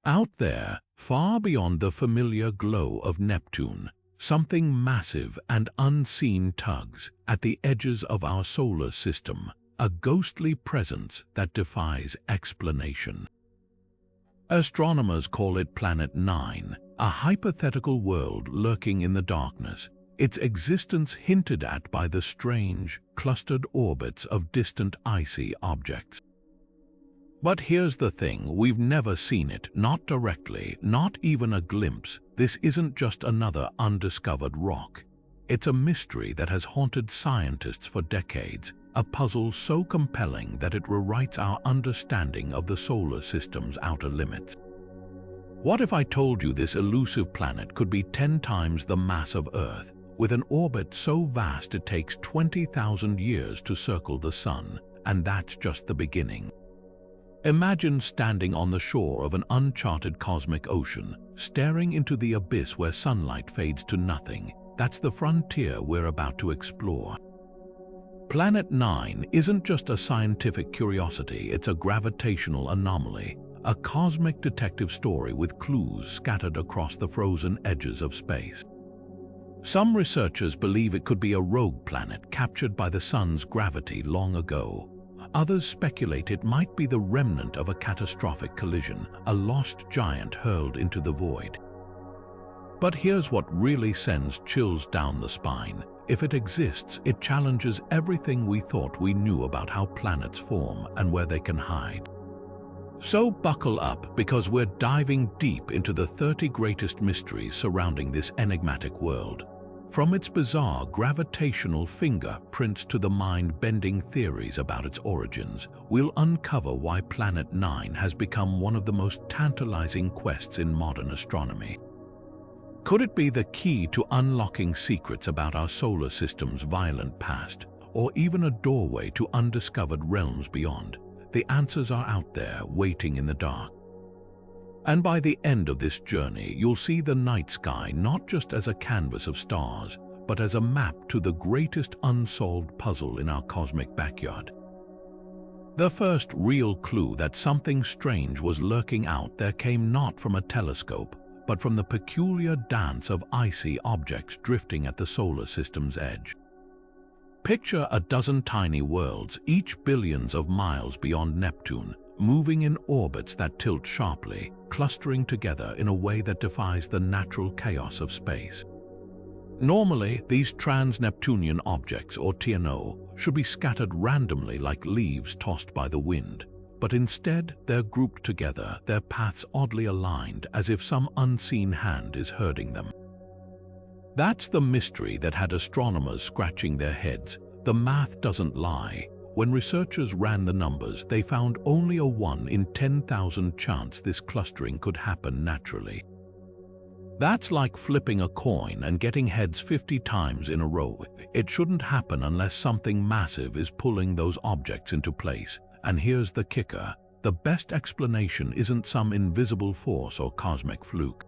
Out there, far beyond the familiar glow of Neptune, something massive and unseen tugs at the edges of our solar system, a ghostly presence that defies explanation. Astronomers call it Planet 9, a hypothetical world lurking in the darkness, its existence hinted at by the strange, clustered orbits of distant icy objects. But here's the thing, we've never seen it, not directly, not even a glimpse. This isn't just another undiscovered rock. It's a mystery that has haunted scientists for decades, a puzzle so compelling that it rewrites our understanding of the solar system's outer limits. What if I told you this elusive planet could be 10 times the mass of Earth, with an orbit so vast it takes 20,000 years to circle the Sun, and that's just the beginning? Imagine standing on the shore of an uncharted cosmic ocean, staring into the abyss where sunlight fades to nothing. That's the frontier we're about to explore. Planet 9 isn't just a scientific curiosity, it's a gravitational anomaly, a cosmic detective story with clues scattered across the frozen edges of space. Some researchers believe it could be a rogue planet captured by the Sun's gravity long ago. Others speculate it might be the remnant of a catastrophic collision, a lost giant hurled into the void. But here's what really sends chills down the spine. If it exists, it challenges everything we thought we knew about how planets form and where they can hide. So buckle up, because we're diving deep into the 30 greatest mysteries surrounding this enigmatic world. From its bizarre gravitational fingerprints to the mind-bending theories about its origins, we'll uncover why Planet 9 has become one of the most tantalizing quests in modern astronomy. Could it be the key to unlocking secrets about our solar system's violent past, or even a doorway to undiscovered realms beyond? The answers are out there, waiting in the dark. And by the end of this journey, you'll see the night sky not just as a canvas of stars, but as a map to the greatest unsolved puzzle in our cosmic backyard. The first real clue that something strange was lurking out there came not from a telescope, but from the peculiar dance of icy objects drifting at the solar system's edge. Picture a dozen tiny worlds, each billions of miles beyond Neptune, moving in orbits that tilt sharply, clustering together in a way that defies the natural chaos of space. Normally, these trans-Neptunian objects, or TNO, should be scattered randomly like leaves tossed by the wind, but instead they're grouped together, their paths oddly aligned, as if some unseen hand is herding them. That's the mystery that had astronomers scratching their heads. The math doesn't lie. When researchers ran the numbers, they found only a 1 in 10,000 chance this clustering could happen naturally. That's like flipping a coin and getting heads 50 times in a row. It shouldn't happen unless something massive is pulling those objects into place. And here's the kicker: the best explanation isn't some invisible force or cosmic fluke.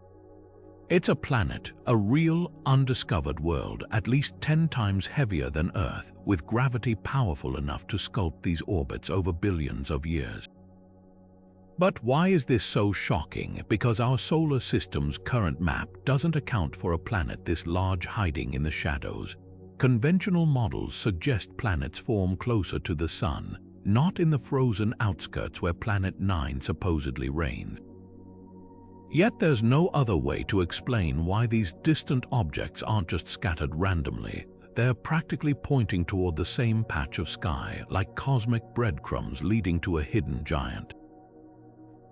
It's a planet, a real, undiscovered world, at least 10 times heavier than Earth, with gravity powerful enough to sculpt these orbits over billions of years. But why is this so shocking? Because our solar system's current map doesn't account for a planet this large hiding in the shadows. Conventional models suggest planets form closer to the Sun, not in the frozen outskirts where Planet 9 supposedly reigns. Yet there's no other way to explain why these distant objects aren't just scattered randomly. They're practically pointing toward the same patch of sky, like cosmic breadcrumbs leading to a hidden giant.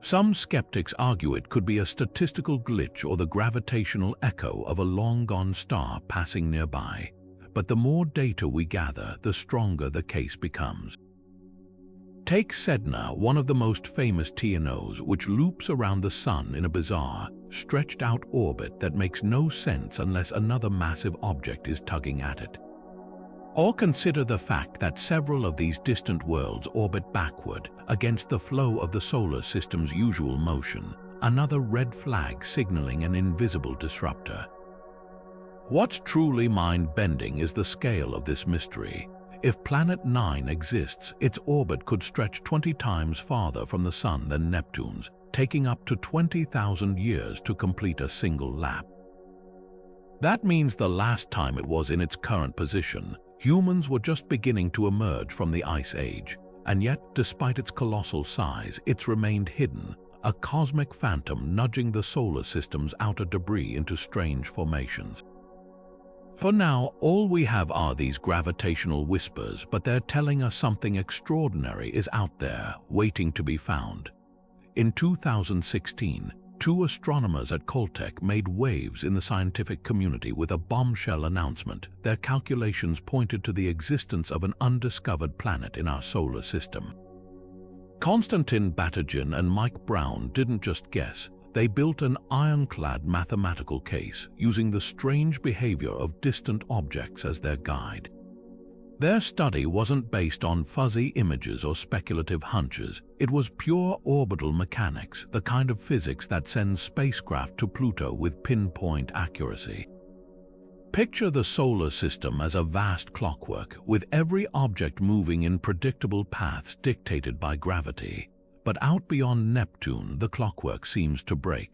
Some skeptics argue it could be a statistical glitch or the gravitational echo of a long-gone star passing nearby. But the more data we gather, the stronger the case becomes. Take Sedna, one of the most famous TNOs, which loops around the Sun in a bizarre, stretched-out orbit that makes no sense unless another massive object is tugging at it. Or consider the fact that several of these distant worlds orbit backward against the flow of the solar system's usual motion, another red flag signaling an invisible disruptor. What's truly mind-bending is the scale of this mystery. If Planet 9 exists, its orbit could stretch 20 times farther from the Sun than Neptune's, taking up to 20,000 years to complete a single lap. That means the last time it was in its current position, humans were just beginning to emerge from the Ice Age, and yet, despite its colossal size, it's remained hidden, a cosmic phantom nudging the solar system's outer debris into strange formations. For now, all we have are these gravitational whispers, but they're telling us something extraordinary is out there, waiting to be found. In 2016, two astronomers at Caltech made waves in the scientific community with a bombshell announcement. Their calculations pointed to the existence of an undiscovered planet in our solar system. Konstantin Batygin and Mike Brown didn't just guess. They built an ironclad mathematical case using the strange behavior of distant objects as their guide. Their study wasn't based on fuzzy images or speculative hunches. It was pure orbital mechanics, the kind of physics that sends spacecraft to Pluto with pinpoint accuracy. Picture the solar system as a vast clockwork, with every object moving in predictable paths dictated by gravity. But out beyond Neptune, the clockwork seems to break.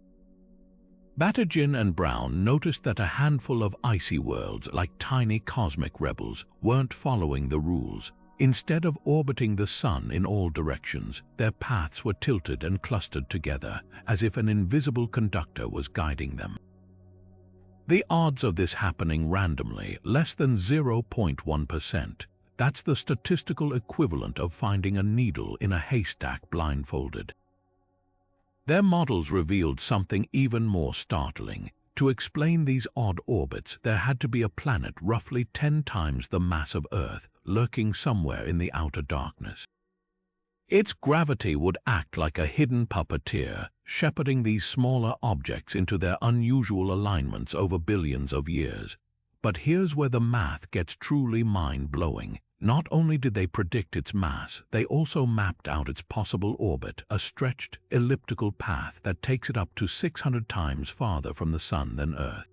Batygin and Brown noticed that a handful of icy worlds, like tiny cosmic rebels, weren't following the rules. Instead of orbiting the sun in all directions, their paths were tilted and clustered together, as if an invisible conductor was guiding them. The odds of this happening randomly, less than 0.1%. That's the statistical equivalent of finding a needle in a haystack blindfolded. Their models revealed something even more startling. To explain these odd orbits, there had to be a planet roughly 10 times the mass of Earth, lurking somewhere in the outer darkness. Its gravity would act like a hidden puppeteer, shepherding these smaller objects into their unusual alignments over billions of years. But here's where the math gets truly mind-blowing. Not only did they predict its mass, they also mapped out its possible orbit, a stretched, elliptical path that takes it up to 600 times farther from the Sun than Earth.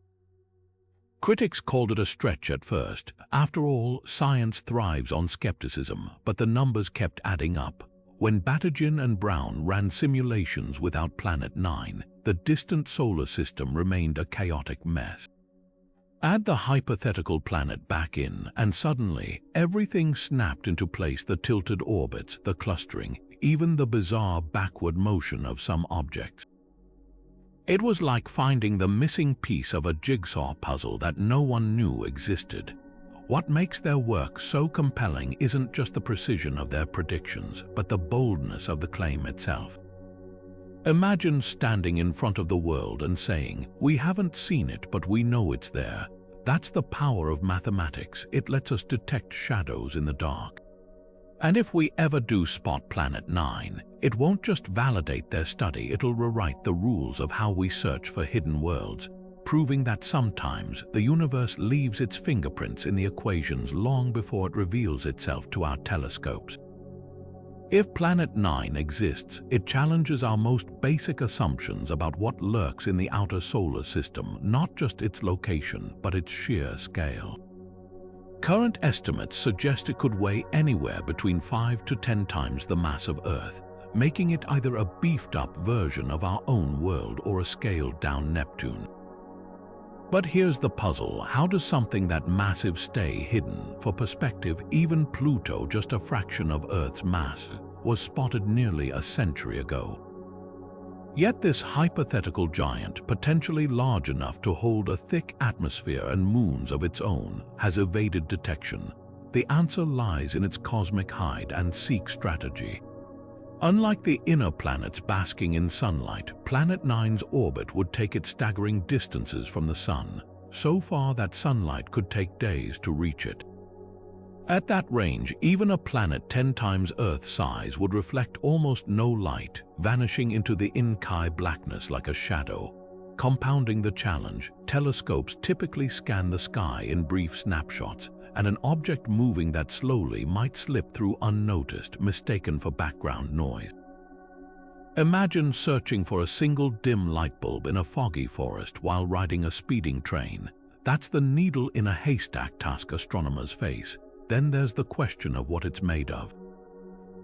Critics called it a stretch at first. After all, science thrives on skepticism, but the numbers kept adding up. When Batygin and Brown ran simulations without Planet 9, the distant solar system remained a chaotic mess. Add the hypothetical planet back in, and suddenly, everything snapped into place: the tilted orbits, the clustering, even the bizarre backward motion of some objects. It was like finding the missing piece of a jigsaw puzzle that no one knew existed. What makes their work so compelling isn't just the precision of their predictions, but the boldness of the claim itself. Imagine standing in front of the world and saying, "We haven't seen it, but we know it's there." That's the power of mathematics. It lets us detect shadows in the dark. And if we ever do spot Planet 9, it won't just validate their study, it'll rewrite the rules of how we search for hidden worlds, proving that sometimes the universe leaves its fingerprints in the equations long before it reveals itself to our telescopes. If Planet 9 exists, it challenges our most basic assumptions about what lurks in the outer solar system, not just its location, but its sheer scale. Current estimates suggest it could weigh anywhere between 5 to 10 times the mass of Earth, making it either a beefed-up version of our own world or a scaled-down Neptune. But here's the puzzle: how does something that massive stay hidden? For perspective, even Pluto, just a fraction of Earth's mass, was spotted nearly a century ago. Yet this hypothetical giant, potentially large enough to hold a thick atmosphere and moons of its own, has evaded detection. The answer lies in its cosmic hide-and-seek strategy. Unlike the inner planets basking in sunlight, Planet 9's orbit would take it staggering distances from the Sun, so far that sunlight could take days to reach it. At that range, even a planet 10 times Earth's size would reflect almost no light, vanishing into the in-sky blackness like a shadow. Compounding the challenge, telescopes typically scan the sky in brief snapshots, and an object moving that slowly might slip through unnoticed, mistaken for background noise. Imagine searching for a single dim light bulb in a foggy forest while riding a speeding train. That's the needle in a haystack task astronomers face. Then there's the question of what it's made of.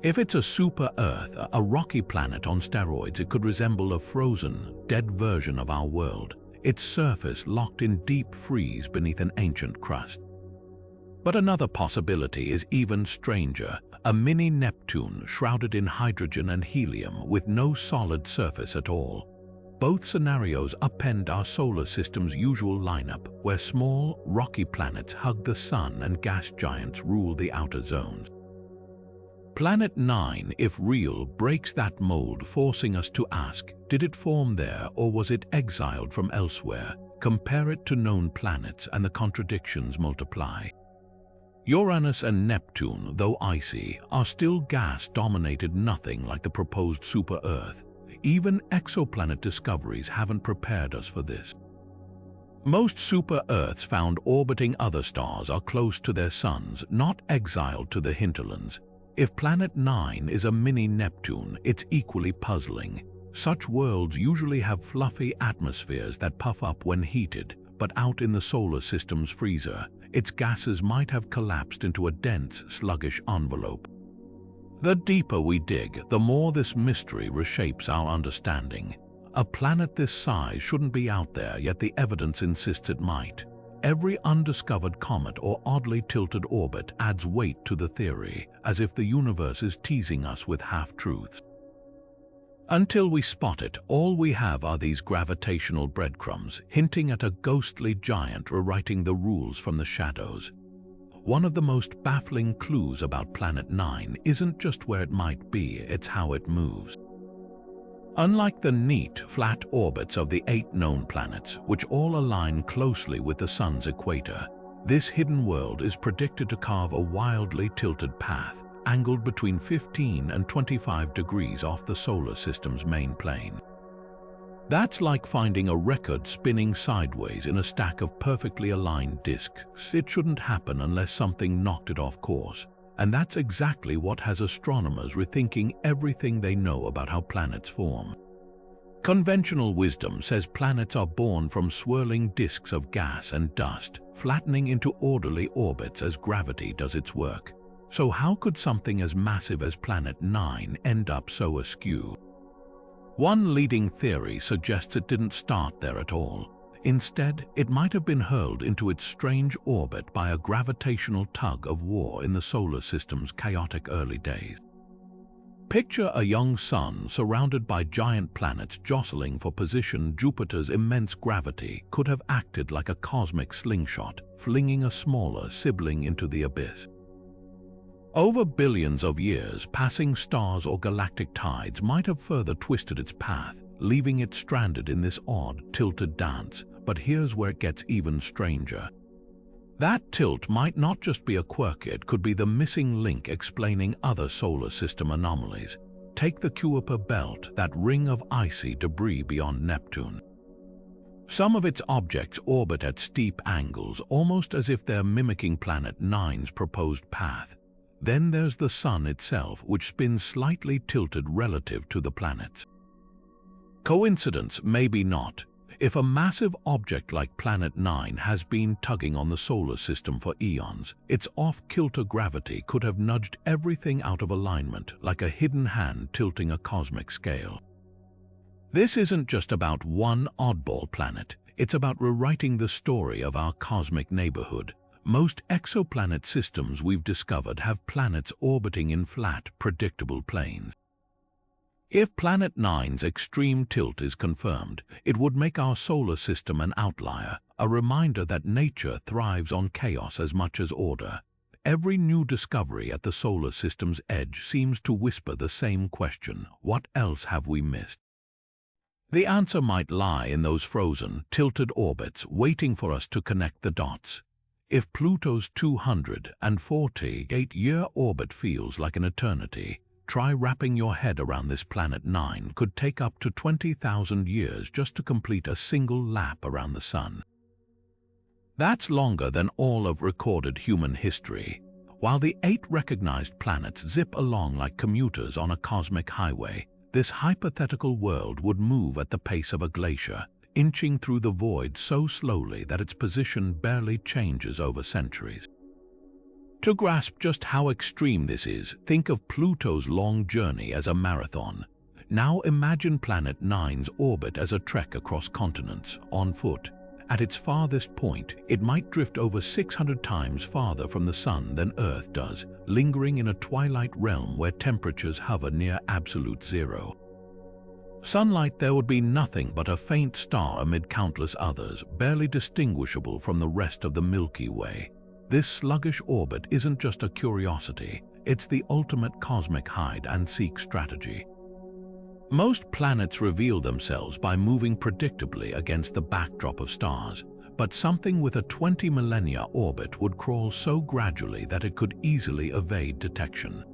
If it's a super-Earth, a rocky planet on steroids, it could resemble a frozen, dead version of our world, its surface locked in deep freeze beneath an ancient crust. But another possibility is even stranger, a mini Neptune shrouded in hydrogen and helium with no solid surface at all. Both scenarios upend our solar system's usual lineup, where small, rocky planets hug the sun and gas giants rule the outer zones. Planet 9, if real, breaks that mold, forcing us to ask, did it form there or was it exiled from elsewhere? Compare it to known planets and the contradictions multiply. Uranus and Neptune, though icy, are still gas-dominated, nothing like the proposed super-Earth. Even exoplanet discoveries haven't prepared us for this. Most super-Earths found orbiting other stars are close to their suns, not exiled to the hinterlands. If Planet 9 is a mini Neptune, it's equally puzzling. Such worlds usually have fluffy atmospheres that puff up when heated, but out in the solar system's freezer, its gases might have collapsed into a dense, sluggish envelope. The deeper we dig, the more this mystery reshapes our understanding. A planet this size shouldn't be out there, yet the evidence insists it might. Every undiscovered comet or oddly tilted orbit adds weight to the theory, as if the universe is teasing us with half-truths. Until we spot it, all we have are these gravitational breadcrumbs, hinting at a ghostly giant rewriting the rules from the shadows. One of the most baffling clues about Planet 9 isn't just where it might be, it's how it moves. Unlike the neat, flat orbits of the 8 known planets, which all align closely with the Sun's equator, this hidden world is predicted to carve a wildly tilted path, angled between 15 and 25 degrees off the solar system's main plane. That's like finding a record spinning sideways in a stack of perfectly aligned disks. It shouldn't happen unless something knocked it off course. And that's exactly what has astronomers rethinking everything they know about how planets form. Conventional wisdom says planets are born from swirling disks of gas and dust, flattening into orderly orbits as gravity does its work. So how could something as massive as Planet 9 end up so askew? One leading theory suggests it didn't start there at all. Instead, it might have been hurled into its strange orbit by a gravitational tug of war in the solar system's chaotic early days. Picture a young sun surrounded by giant planets jostling for position. Jupiter's immense gravity could have acted like a cosmic slingshot, flinging a smaller sibling into the abyss. Over billions of years, passing stars or galactic tides might have further twisted its path, leaving it stranded in this odd, tilted dance. But here's where it gets even stranger. That tilt might not just be a quirk, it could be the missing link explaining other solar system anomalies. Take the Kuiper belt, that ring of icy debris beyond Neptune. Some of its objects orbit at steep angles, almost as if they're mimicking Planet 9's proposed path. Then there's the Sun itself, which spins slightly tilted relative to the planets. Coincidence? Maybe not. If a massive object like Planet 9 has been tugging on the solar system for eons, its off-kilter gravity could have nudged everything out of alignment, like a hidden hand tilting a cosmic scale. This isn't just about one oddball planet, it's about rewriting the story of our cosmic neighborhood. Most exoplanet systems we've discovered have planets orbiting in flat, predictable planes. If Planet 9's extreme tilt is confirmed, it would make our solar system an outlier, a reminder that nature thrives on chaos as much as order. Every new discovery at the solar system's edge seems to whisper the same question: what else have we missed? The answer might lie in those frozen, tilted orbits waiting for us to connect the dots. If Pluto's 248-year orbit feels like an eternity, try wrapping your head around this Planet 9. Could take up to 20,000 years just to complete a single lap around the Sun. That's longer than all of recorded human history. While the 8 recognized planets zip along like commuters on a cosmic highway, this hypothetical world would move at the pace of a glacier, inching through the void so slowly that its position barely changes over centuries. To grasp just how extreme this is, think of Pluto's long journey as a marathon. Now imagine Planet 9's orbit as a trek across continents, on foot. At its farthest point, it might drift over 600 times farther from the Sun than Earth does, lingering in a twilight realm where temperatures hover near absolute zero. Sunlight there would be nothing but a faint star amid countless others, barely distinguishable from the rest of the Milky Way. This sluggish orbit isn't just a curiosity, it's the ultimate cosmic hide-and-seek strategy. Most planets reveal themselves by moving predictably against the backdrop of stars, but something with a 20 millennia orbit would crawl so gradually that it could easily evade detection.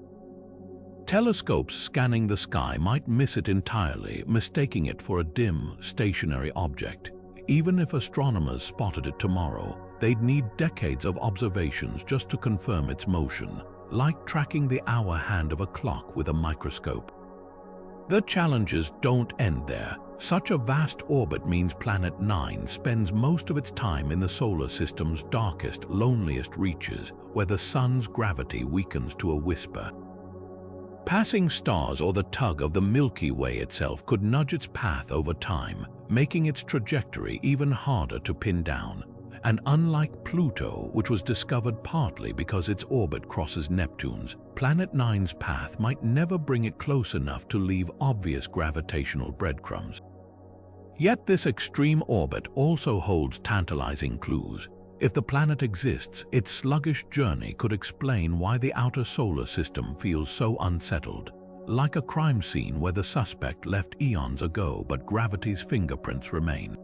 Telescopes scanning the sky might miss it entirely, mistaking it for a dim, stationary object. Even if astronomers spotted it tomorrow, they'd need decades of observations just to confirm its motion, like tracking the hour hand of a clock with a microscope. The challenges don't end there. Such a vast orbit means Planet 9 spends most of its time in the solar system's darkest, loneliest reaches, where the Sun's gravity weakens to a whisper. Passing stars or the tug of the Milky Way itself could nudge its path over time, making its trajectory even harder to pin down. And unlike Pluto, which was discovered partly because its orbit crosses Neptune's, Planet 9's path might never bring it close enough to leave obvious gravitational breadcrumbs. Yet this extreme orbit also holds tantalizing clues. If the planet exists, its sluggish journey could explain why the outer solar system feels so unsettled, like a crime scene where the suspect left eons ago but gravity's fingerprints remain.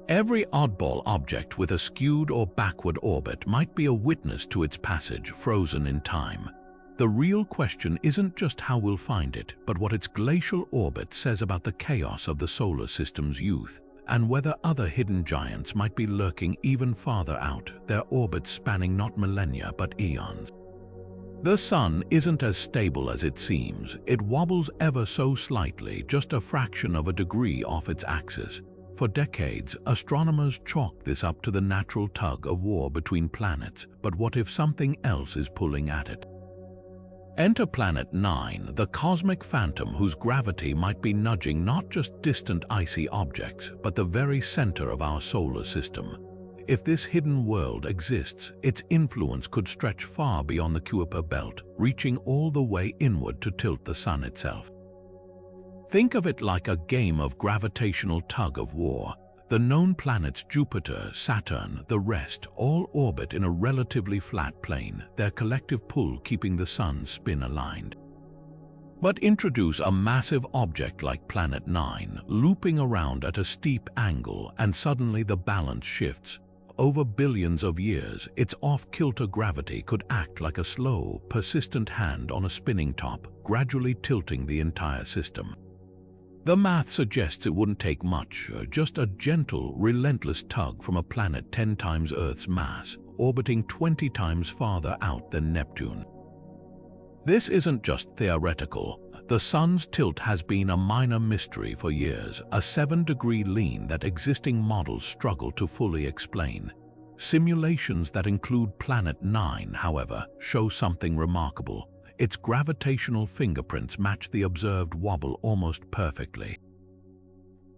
Every oddball object with a skewed or backward orbit might be a witness to its passage, frozen in time. The real question isn't just how we'll find it, but what its glacial orbit says about the chaos of the solar system's youth, and whether other hidden giants might be lurking even farther out, their orbits spanning not millennia but eons. The Sun isn't as stable as it seems. It wobbles ever so slightly, just a fraction of a degree off its axis. For decades, astronomers chalked this up to the natural tug of war between planets, but what if something else is pulling at it? Enter Planet 9, the cosmic phantom whose gravity might be nudging not just distant icy objects, but the very center of our solar system. If this hidden world exists, its influence could stretch far beyond the Kuiper belt, reaching all the way inward to tilt the Sun itself. Think of it like a game of gravitational tug-of-war. The known planets Jupiter, Saturn, the rest, all orbit in a relatively flat plane, their collective pull keeping the Sun's spin aligned. But introduce a massive object like Planet 9, looping around at a steep angle, and suddenly the balance shifts. Over billions of years, its off-kilter gravity could act like a slow, persistent hand on a spinning top, gradually tilting the entire system. The math suggests it wouldn't take much, just a gentle, relentless tug from a planet 10 times Earth's mass, orbiting 20 times farther out than Neptune. This isn't just theoretical. The Sun's tilt has been a minor mystery for years, a 7-degree lean that existing models struggle to fully explain. Simulations that include Planet 9, however, show something remarkable. Its gravitational fingerprints match the observed wobble almost perfectly.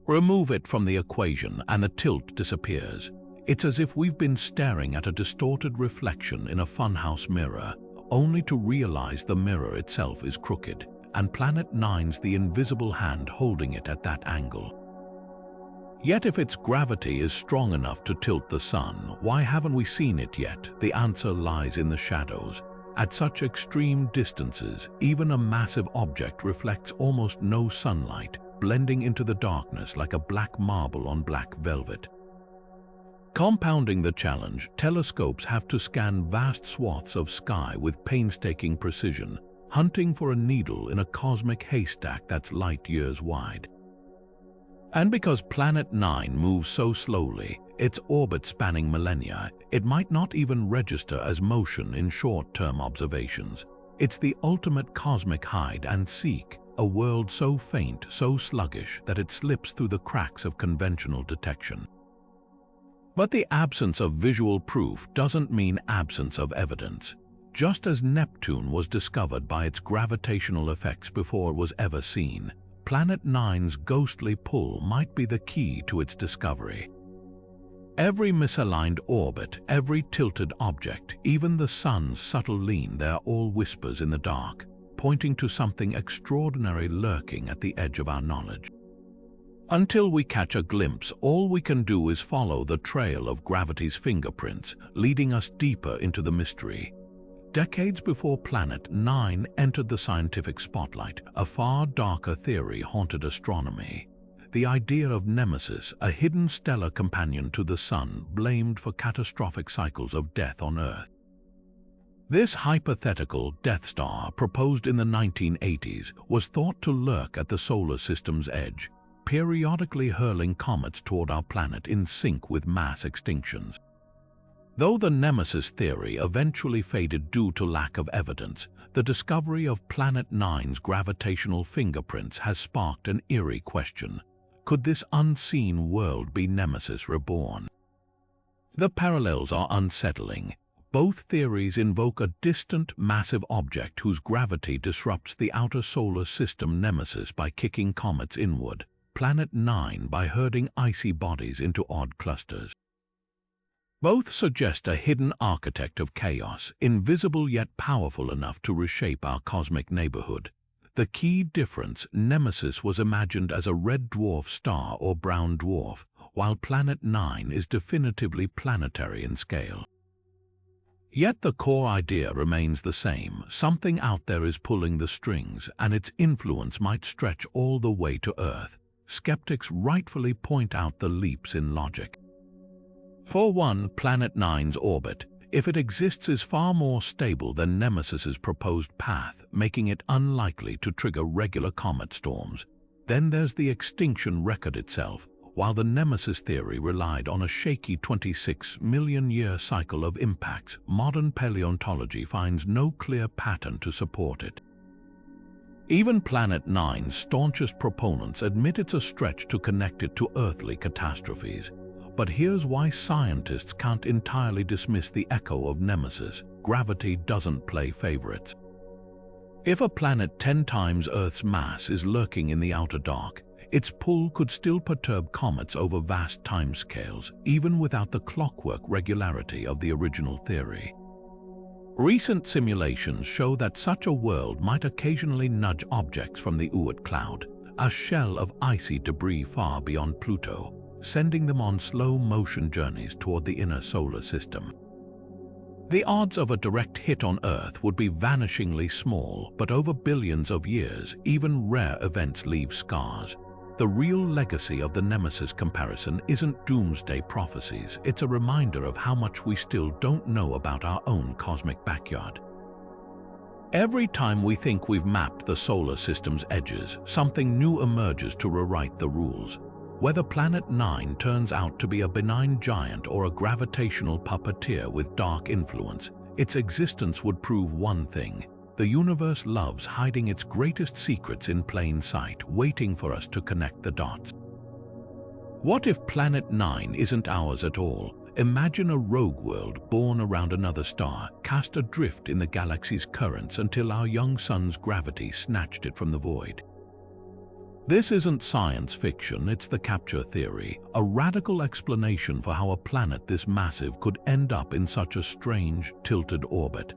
Remove it from the equation and the tilt disappears. It's as if we've been staring at a distorted reflection in a funhouse mirror, only to realize the mirror itself is crooked, and Planet 9's the invisible hand holding it at that angle. Yet if its gravity is strong enough to tilt the Sun, why haven't we seen it yet? The answer lies in the shadows. At such extreme distances, even a massive object reflects almost no sunlight, blending into the darkness like a black marble on black velvet. Compounding the challenge, telescopes have to scan vast swaths of sky with painstaking precision, hunting for a needle in a cosmic haystack that's light years wide. And because Planet 9 moves so slowly, its orbit spanning millennia, it might not even register as motion in short-term observations. It's the ultimate cosmic hide-and-seek, a world so faint, so sluggish, that it slips through the cracks of conventional detection. But the absence of visual proof doesn't mean absence of evidence. Just as Neptune was discovered by its gravitational effects before it was ever seen, Planet Nine's ghostly pull might be the key to its discovery. Every misaligned orbit, every tilted object, even the sun's subtle lean, they're all whispers in the dark, pointing to something extraordinary lurking at the edge of our knowledge. Until we catch a glimpse, all we can do is follow the trail of gravity's fingerprints, leading us deeper into the mystery. Decades before Planet Nine entered the scientific spotlight, a far darker theory haunted astronomy. The idea of Nemesis, a hidden stellar companion to the Sun, blamed for catastrophic cycles of death on Earth. This hypothetical Death Star, proposed in the 1980s, was thought to lurk at the solar system's edge, periodically hurling comets toward our planet in sync with mass extinctions. Though the Nemesis theory eventually faded due to lack of evidence, the discovery of Planet Nine's gravitational fingerprints has sparked an eerie question. Could this unseen world be Nemesis reborn? The parallels are unsettling. Both theories invoke a distant, massive object whose gravity disrupts the outer solar system, Nemesis by kicking comets inward, Planet Nine by herding icy bodies into odd clusters. Both suggest a hidden architect of chaos, invisible yet powerful enough to reshape our cosmic neighborhood. The key difference: Nemesis was imagined as a red dwarf star or brown dwarf, while Planet Nine is definitively planetary in scale. Yet the core idea remains the same. Something out there is pulling the strings, and its influence might stretch all the way to Earth. Skeptics rightfully point out the leaps in logic. For one, Planet Nine's orbit, if it exists, is far more stable than Nemesis's proposed path, making it unlikely to trigger regular comet storms. Then there's the extinction record itself. While the Nemesis theory relied on a shaky 26-million-year cycle of impacts, modern paleontology finds no clear pattern to support it. Even Planet Nine's staunchest proponents admit it's a stretch to connect it to earthly catastrophes. But here's why scientists can't entirely dismiss the echo of Nemesis: gravity doesn't play favorites. If a planet 10 times Earth's mass is lurking in the outer dark, its pull could still perturb comets over vast timescales, even without the clockwork regularity of the original theory. Recent simulations show that such a world might occasionally nudge objects from the Oort cloud, a shell of icy debris far beyond Pluto, sending them on slow-motion journeys toward the inner solar system. The odds of a direct hit on Earth would be vanishingly small, but over billions of years, even rare events leave scars. The real legacy of the Nemesis comparison isn't doomsday prophecies, it's a reminder of how much we still don't know about our own cosmic backyard. Every time we think we've mapped the solar system's edges, something new emerges to rewrite the rules. Whether Planet Nine turns out to be a benign giant or a gravitational puppeteer with dark influence, its existence would prove one thing: the universe loves hiding its greatest secrets in plain sight, waiting for us to connect the dots. What if Planet Nine isn't ours at all? Imagine a rogue world born around another star, cast adrift in the galaxy's currents until our young sun's gravity snatched it from the void. This isn't science fiction, it's the capture theory, a radical explanation for how a planet this massive could end up in such a strange, tilted orbit.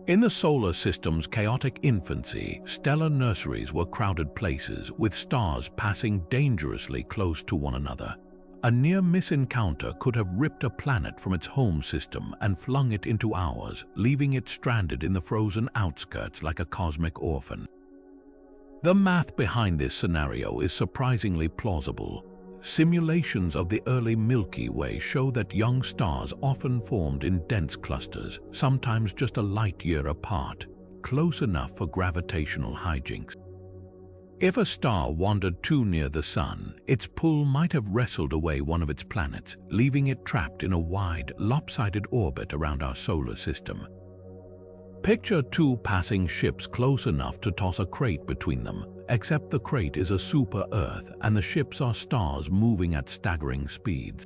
In the solar system's chaotic infancy, stellar nurseries were crowded places, with stars passing dangerously close to one another. A near-miss encounter could have ripped a planet from its home system and flung it into ours, leaving it stranded in the frozen outskirts like a cosmic orphan. The math behind this scenario is surprisingly plausible. Simulations of the early Milky Way show that young stars often formed in dense clusters, sometimes just a light year apart, close enough for gravitational hijinks. If a star wandered too near the Sun, its pull might have wrestled away one of its planets, leaving it trapped in a wide, lopsided orbit around our solar system. Picture two passing ships close enough to toss a crate between them, except the crate is a super-Earth and the ships are stars moving at staggering speeds.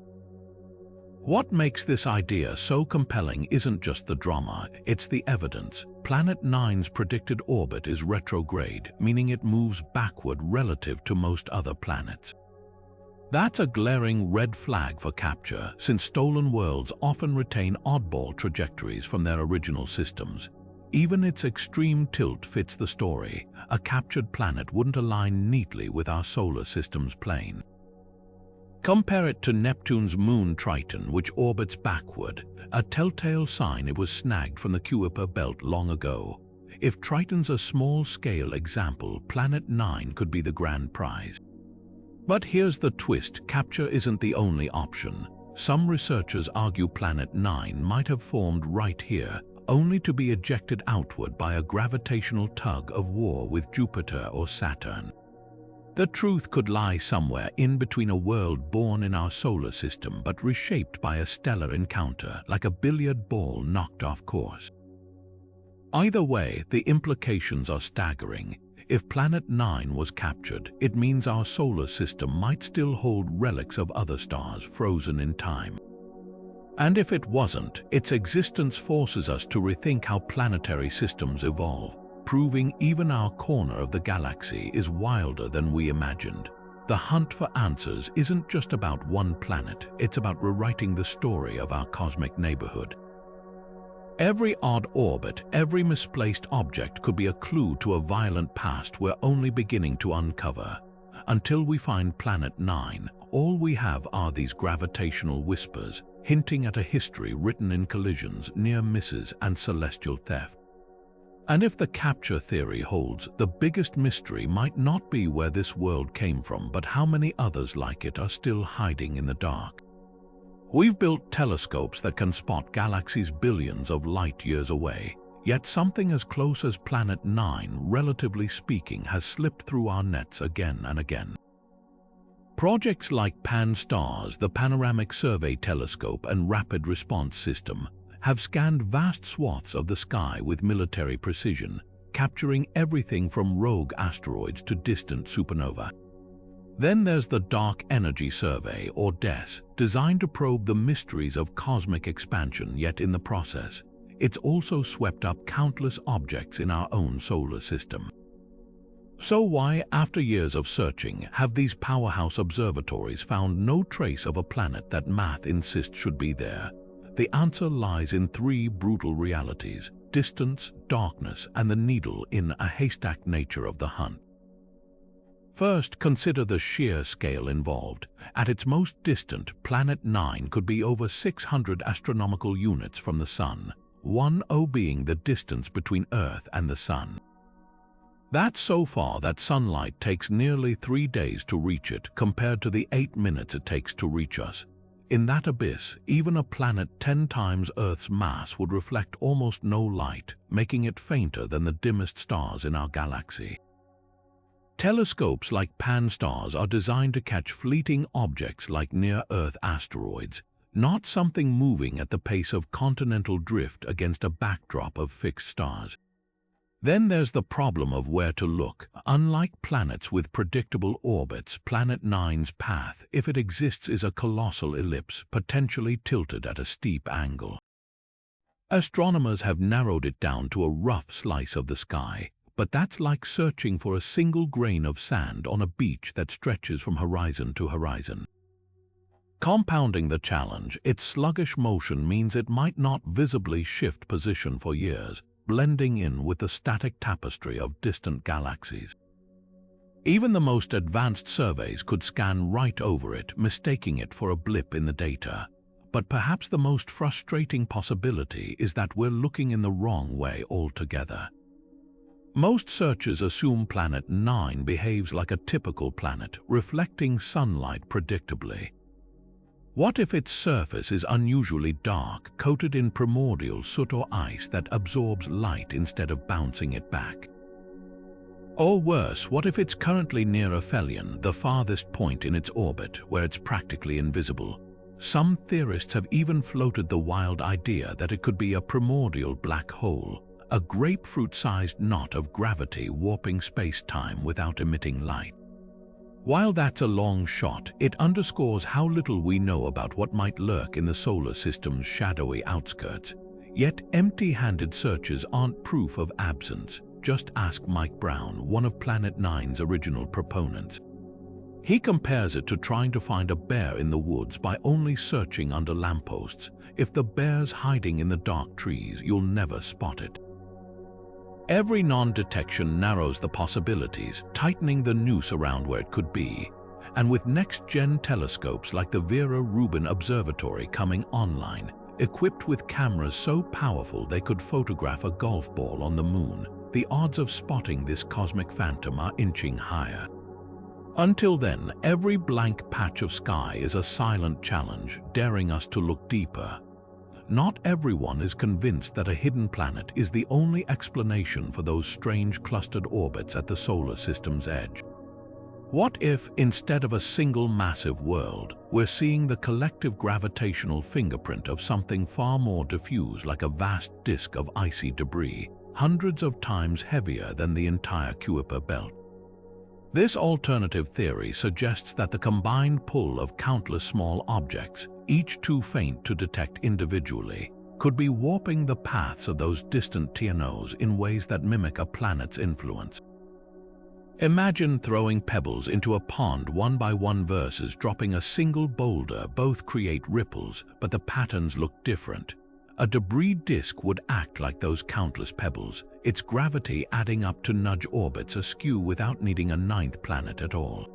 What makes this idea so compelling isn't just the drama, it's the evidence. Planet 9's predicted orbit is retrograde, meaning it moves backward relative to most other planets. That's a glaring red flag for capture, since stolen worlds often retain oddball trajectories from their original systems. Even its extreme tilt fits the story. A captured planet wouldn't align neatly with our solar system's plane. Compare it to Neptune's moon Triton, which orbits backward, a telltale sign it was snagged from the Kuiper belt long ago. If Triton's a small-scale example, Planet 9 could be the grand prize. But here's the twist: capture isn't the only option. Some researchers argue Planet 9 might have formed right here, only to be ejected outward by a gravitational tug of war with Jupiter or Saturn. The truth could lie somewhere in between, a world born in our solar system but reshaped by a stellar encounter, like a billiard ball knocked off course. Either way, the implications are staggering. If Planet 9 was captured, it means our solar system might still hold relics of other stars frozen in time. And if it wasn't, its existence forces us to rethink how planetary systems evolve, proving even our corner of the galaxy is wilder than we imagined. The hunt for answers isn't just about one planet, it's about rewriting the story of our cosmic neighborhood. Every odd orbit, every misplaced object could be a clue to a violent past we're only beginning to uncover. Until we find Planet 9, all we have are these gravitational whispers, hinting at a history written in collisions, near misses, and celestial theft. And if the capture theory holds, the biggest mystery might not be where this world came from, but how many others like it are still hiding in the dark. We've built telescopes that can spot galaxies billions of light years away, yet something as close as Planet 9, relatively speaking, has slipped through our nets again and again. Projects like Pan-STARRS, the Panoramic Survey Telescope, and Rapid Response System have scanned vast swaths of the sky with military precision, capturing everything from rogue asteroids to distant supernova. Then there's the Dark Energy Survey, or DES, designed to probe the mysteries of cosmic expansion, yet in the process, it's also swept up countless objects in our own solar system. So why, after years of searching, have these powerhouse observatories found no trace of a planet that math insists should be there? The answer lies in three brutal realities: distance, darkness, and the needle in a haystack nature of the hunt. First, consider the sheer scale involved. At its most distant, Planet 9 could be over 600 astronomical units from the Sun, 1 being the distance between Earth and the Sun. That's so far that sunlight takes nearly 3 days to reach it, compared to the 8 minutes it takes to reach us. In that abyss, even a planet 10 times Earth's mass would reflect almost no light, making it fainter than the dimmest stars in our galaxy. Telescopes like Pan-STARRS are designed to catch fleeting objects like near-Earth asteroids, not something moving at the pace of continental drift against a backdrop of fixed stars. Then there's the problem of where to look. Unlike planets with predictable orbits, Planet 9's path, if it exists, is a colossal ellipse, potentially tilted at a steep angle. Astronomers have narrowed it down to a rough slice of the sky, but that's like searching for a single grain of sand on a beach that stretches from horizon to horizon. Compounding the challenge, its sluggish motion means it might not visibly shift position for years, blending in with the static tapestry of distant galaxies. Even the most advanced surveys could scan right over it, mistaking it for a blip in the data. But perhaps the most frustrating possibility is that we're looking in the wrong way altogether. Most searchers assume Planet 9 behaves like a typical planet, reflecting sunlight predictably. What if its surface is unusually dark, coated in primordial soot or ice that absorbs light instead of bouncing it back? Or worse, what if it's currently near aphelion, the farthest point in its orbit, where it's practically invisible? Some theorists have even floated the wild idea that it could be a primordial black hole, a grapefruit-sized knot of gravity warping space-time without emitting light. While that's a long shot, it underscores how little we know about what might lurk in the solar system's shadowy outskirts. Yet empty-handed searches aren't proof of absence. Just ask Mike Brown, one of Planet Nine's original proponents. He compares it to trying to find a bear in the woods by only searching under lampposts. If the bear's hiding in the dark trees, you'll never spot it. Every non-detection narrows the possibilities, tightening the noose around where it could be. And with next-gen telescopes like the Vera Rubin Observatory coming online, equipped with cameras so powerful they could photograph a golf ball on the moon, the odds of spotting this cosmic phantom are inching higher. Until then, every blank patch of sky is a silent challenge, daring us to look deeper. Not everyone is convinced that a hidden planet is the only explanation for those strange clustered orbits at the solar system's edge. What if, instead of a single massive world, we're seeing the collective gravitational fingerprint of something far more diffuse, like a vast disk of icy debris, hundreds of times heavier than the entire Kuiper belt? This alternative theory suggests that the combined pull of countless small objects, each too faint to detect individually, could be warping the paths of those distant TNOs in ways that mimic a planet's influence. Imagine throwing pebbles into a pond one by one versus dropping a single boulder. Both create ripples, but the patterns look different. A debris disk would act like those countless pebbles, its gravity adding up to nudge orbits askew without needing a ninth planet at all.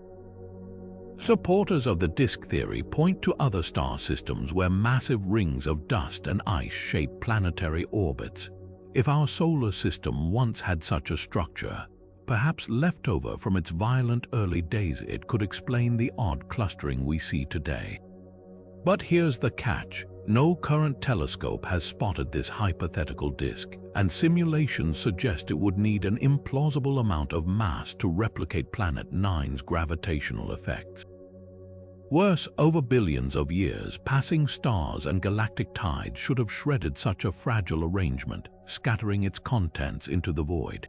Supporters of the disk theory point to other star systems where massive rings of dust and ice shape planetary orbits. If our solar system once had such a structure, perhaps left over from its violent early days, it could explain the odd clustering we see today. But here's the catch. No current telescope has spotted this hypothetical disk, and simulations suggest it would need an implausible amount of mass to replicate Planet Nine's gravitational effects. Worse, over billions of years, passing stars and galactic tides should have shredded such a fragile arrangement, scattering its contents into the void.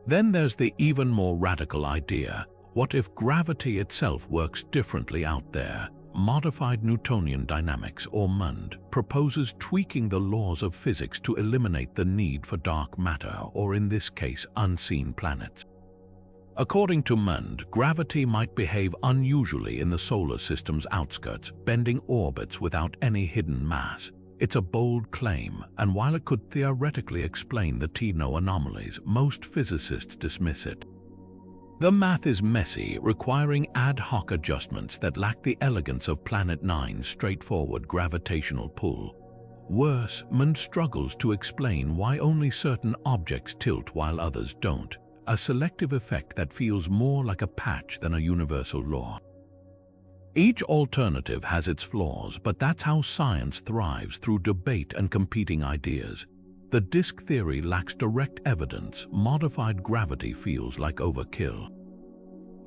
Then there's the even more radical idea: what if gravity itself works differently out there? Modified Newtonian dynamics, or MUND, proposes tweaking the laws of physics to eliminate the need for dark matter, or in this case, unseen planets. According to MUND, gravity might behave unusually in the solar system's outskirts, bending orbits without any hidden mass. It's a bold claim, and while it could theoretically explain the TNO anomalies, most physicists dismiss it. The math is messy, requiring ad hoc adjustments that lack the elegance of Planet Nine's straightforward gravitational pull. Worse, MUND struggles to explain why only certain objects tilt while others don't, a selective effect that feels more like a patch than a universal law. Each alternative has its flaws, but that's how science thrives, through debate and competing ideas. The disk theory lacks direct evidence. Modified gravity feels like overkill.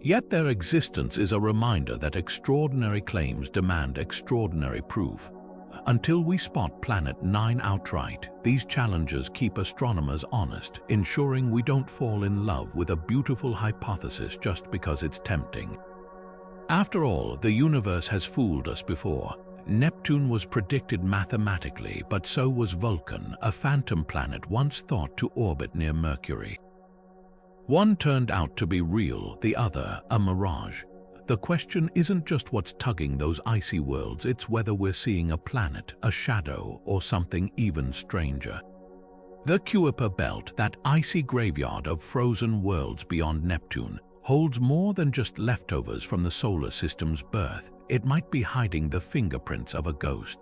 Yet their existence is a reminder that extraordinary claims demand extraordinary proof. Until we spot Planet Nine outright, these challenges keep astronomers honest, ensuring we don't fall in love with a beautiful hypothesis just because it's tempting. After all, the universe has fooled us before. Neptune was predicted mathematically, but so was Vulcan, a phantom planet once thought to orbit near Mercury. One turned out to be real, the other a mirage. The question isn't just what's tugging those icy worlds, it's whether we're seeing a planet, a shadow, or something even stranger. The Kuiper belt, that icy graveyard of frozen worlds beyond Neptune, holds more than just leftovers from the solar system's birth. It might be hiding the fingerprints of a ghost.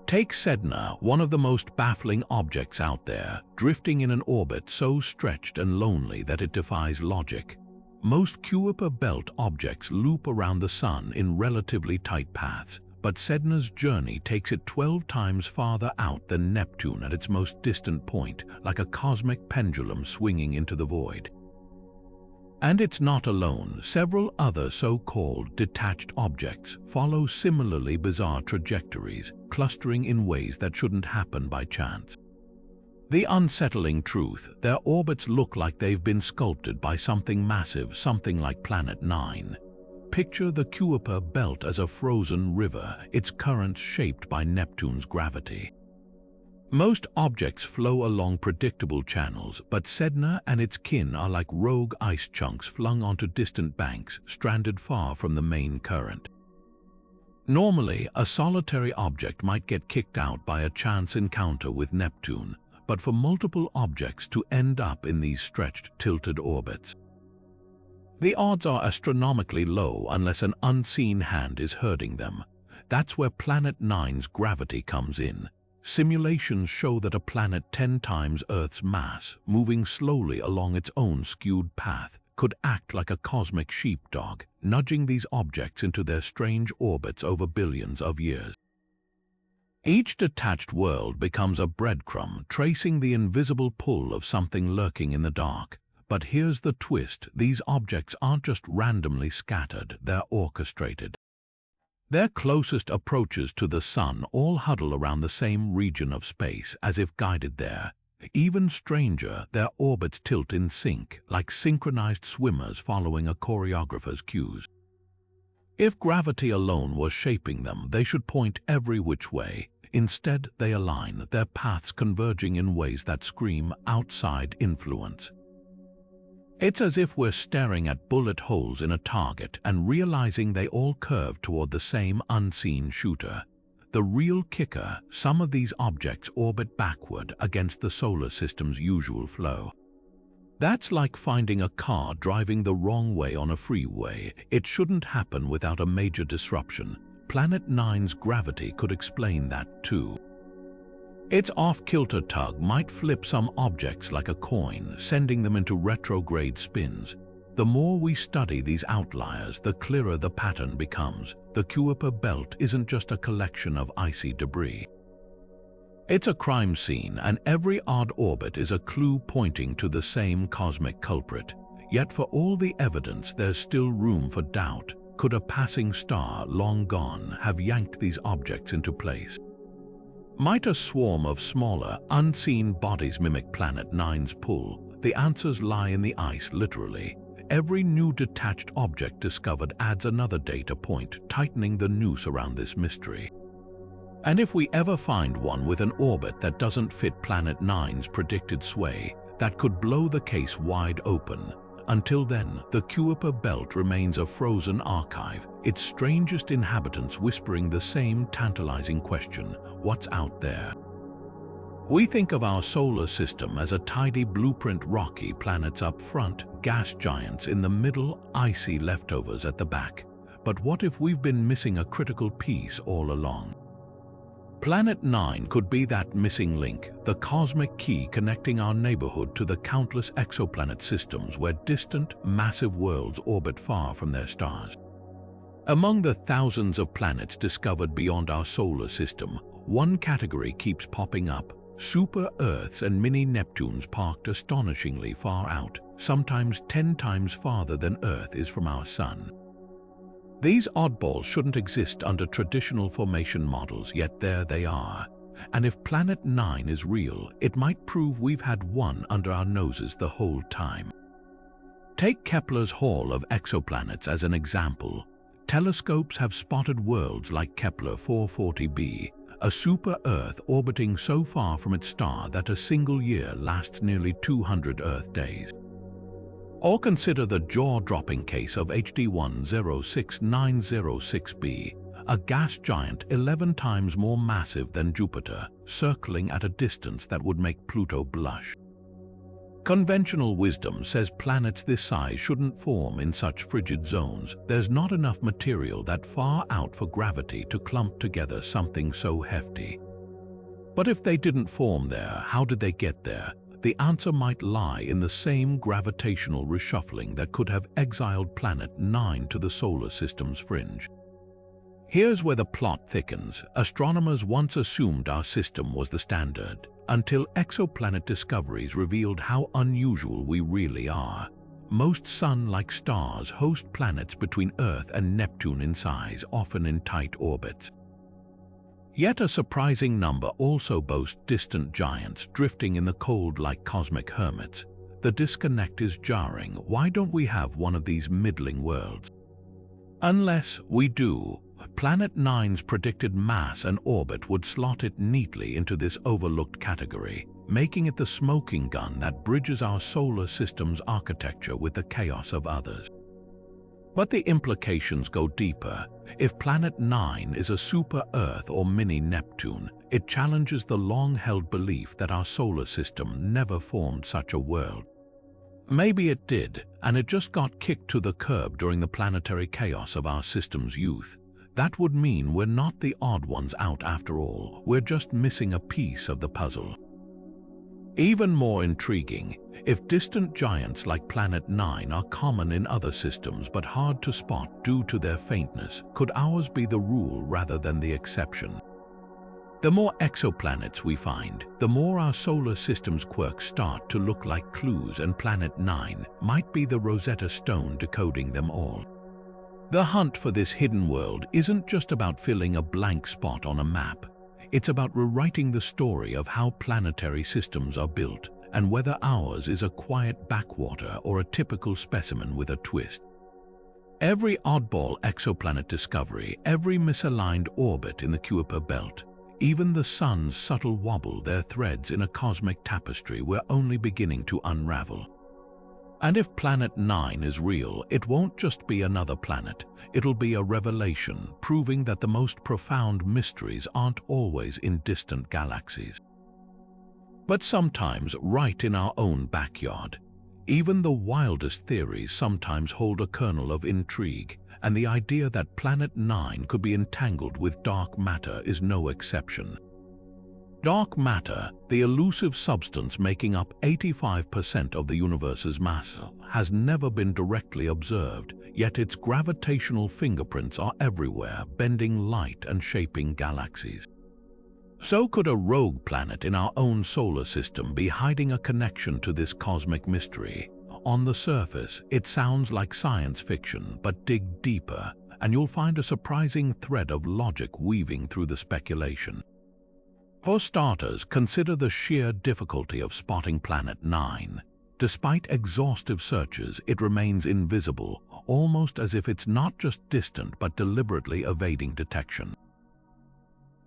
Take Sedna, one of the most baffling objects out there, drifting in an orbit so stretched and lonely that it defies logic. Most Kuiper belt objects loop around the Sun in relatively tight paths, but Sedna's journey takes it 12 times farther out than Neptune at its most distant point, like a cosmic pendulum swinging into the void. And it's not alone. Several other so-called detached objects follow similarly bizarre trajectories, clustering in ways that shouldn't happen by chance. The unsettling truth, their orbits look like they've been sculpted by something massive, something like Planet 9. Picture the Kuiper belt as a frozen river, its currents shaped by Neptune's gravity. Most objects flow along predictable channels, but Sedna and its kin are like rogue ice chunks flung onto distant banks, stranded far from the main current. Normally, a solitary object might get kicked out by a chance encounter with Neptune, but for multiple objects to end up in these stretched, tilted orbits, the odds are astronomically low unless an unseen hand is herding them. That's where Planet 9's gravity comes in. Simulations show that a planet 10 times Earth's mass, moving slowly along its own skewed path, could act like a cosmic sheepdog, nudging these objects into their strange orbits over billions of years. Each detached world becomes a breadcrumb, tracing the invisible pull of something lurking in the dark. But here's the twist: these objects aren't just randomly scattered, they're orchestrated. Their closest approaches to the Sun all huddle around the same region of space, as if guided there. Even stranger, their orbits tilt in sync, like synchronized swimmers following a choreographer's cues. If gravity alone was shaping them, they should point every which way. Instead, they align, their paths converging in ways that scream outside influence. It's as if we're staring at bullet holes in a target and realizing they all curve toward the same unseen shooter. The real kicker: some of these objects orbit backward against the solar system's usual flow. That's like finding a car driving the wrong way on a freeway. It shouldn't happen without a major disruption. Planet 9's gravity could explain that too. Its off-kilter tug might flip some objects like a coin, sending them into retrograde spins. The more we study these outliers, the clearer the pattern becomes. The Kuiper belt isn't just a collection of icy debris. It's a crime scene, and every odd orbit is a clue pointing to the same cosmic culprit. Yet for all the evidence, there's still room for doubt. Could a passing star, long gone, have yanked these objects into place? Might a swarm of smaller, unseen bodies mimic Planet 9's pull? The answers lie in the ice, literally. Every new detached object discovered adds another data point, tightening the noose around this mystery. And if we ever find one with an orbit that doesn't fit Planet 9's predicted sway, that could blow the case wide open. Until then, the Kuiper belt remains a frozen archive, its strangest inhabitants whispering the same tantalizing question: what's out there? We think of our solar system as a tidy blueprint, rocky planets up front, gas giants in the middle, icy leftovers at the back. But what if we've been missing a critical piece all along? Planet 9 could be that missing link, the cosmic key connecting our neighborhood to the countless exoplanet systems where distant, massive worlds orbit far from their stars. Among the thousands of planets discovered beyond our solar system, one category keeps popping up: super-Earths and mini-Neptunes parked astonishingly far out, sometimes 10 times farther than Earth is from our Sun. These oddballs shouldn't exist under traditional formation models, yet there they are. And if Planet 9 is real, it might prove we've had one under our noses the whole time. Take Kepler's Hall of Exoplanets as an example. Telescopes have spotted worlds like Kepler 440b, a super-Earth orbiting so far from its star that a single year lasts nearly 200 Earth days. Or consider the jaw-dropping case of HD 106906b, a gas giant 11 times more massive than Jupiter, circling at a distance that would make Pluto blush. Conventional wisdom says planets this size shouldn't form in such frigid zones. There's not enough material that far out for gravity to clump together something so hefty. But if they didn't form there, how did they get there? The answer might lie in the same gravitational reshuffling that could have exiled Planet 9 to the solar system's fringe. Here's where the plot thickens. Astronomers once assumed our system was the standard, until exoplanet discoveries revealed how unusual we really are. Most Sun-like stars host planets between Earth and Neptune in size, often in tight orbits. Yet a surprising number also boast distant giants drifting in the cold like cosmic hermits. The disconnect is jarring. Why don't we have one of these middling worlds? Unless we do, Planet 9's predicted mass and orbit would slot it neatly into this overlooked category, making it the smoking gun that bridges our solar system's architecture with the chaos of others. But the implications go deeper. If Planet 9 is a super-Earth or mini-Neptune, it challenges the long-held belief that our solar system never formed such a world. Maybe it did, and it just got kicked to the curb during the planetary chaos of our system's youth. That would mean we're not the odd ones out after all. We're just missing a piece of the puzzle. Even more intriguing, if distant giants like Planet 9 are common in other systems but hard to spot due to their faintness, could ours be the rule rather than the exception? The more exoplanets we find, the more our solar system's quirks start to look like clues, and Planet 9 might be the Rosetta Stone decoding them all. The hunt for this hidden world isn't just about filling a blank spot on a map. It's about rewriting the story of how planetary systems are built and whether ours is a quiet backwater or a typical specimen with a twist. Every oddball exoplanet discovery, every misaligned orbit in the Kuiper belt, even the sun's subtle wobble, they're threads in a cosmic tapestry we're only beginning to unravel. And if Planet 9 is real, it won't just be another planet. It'll be a revelation, proving that the most profound mysteries aren't always in distant galaxies, but sometimes right in our own backyard. Even the wildest theories sometimes hold a kernel of intrigue, and the idea that Planet 9 could be entangled with dark matter is no exception. Dark matter, the elusive substance making up 85% of the universe's mass, has never been directly observed, yet its gravitational fingerprints are everywhere, bending light and shaping galaxies. So could a rogue planet in our own solar system be hiding a connection to this cosmic mystery? On the surface, it sounds like science fiction, but dig deeper, and you'll find a surprising thread of logic weaving through the speculation. For starters, consider the sheer difficulty of spotting Planet 9. Despite exhaustive searches, it remains invisible, almost as if it's not just distant but deliberately evading detection.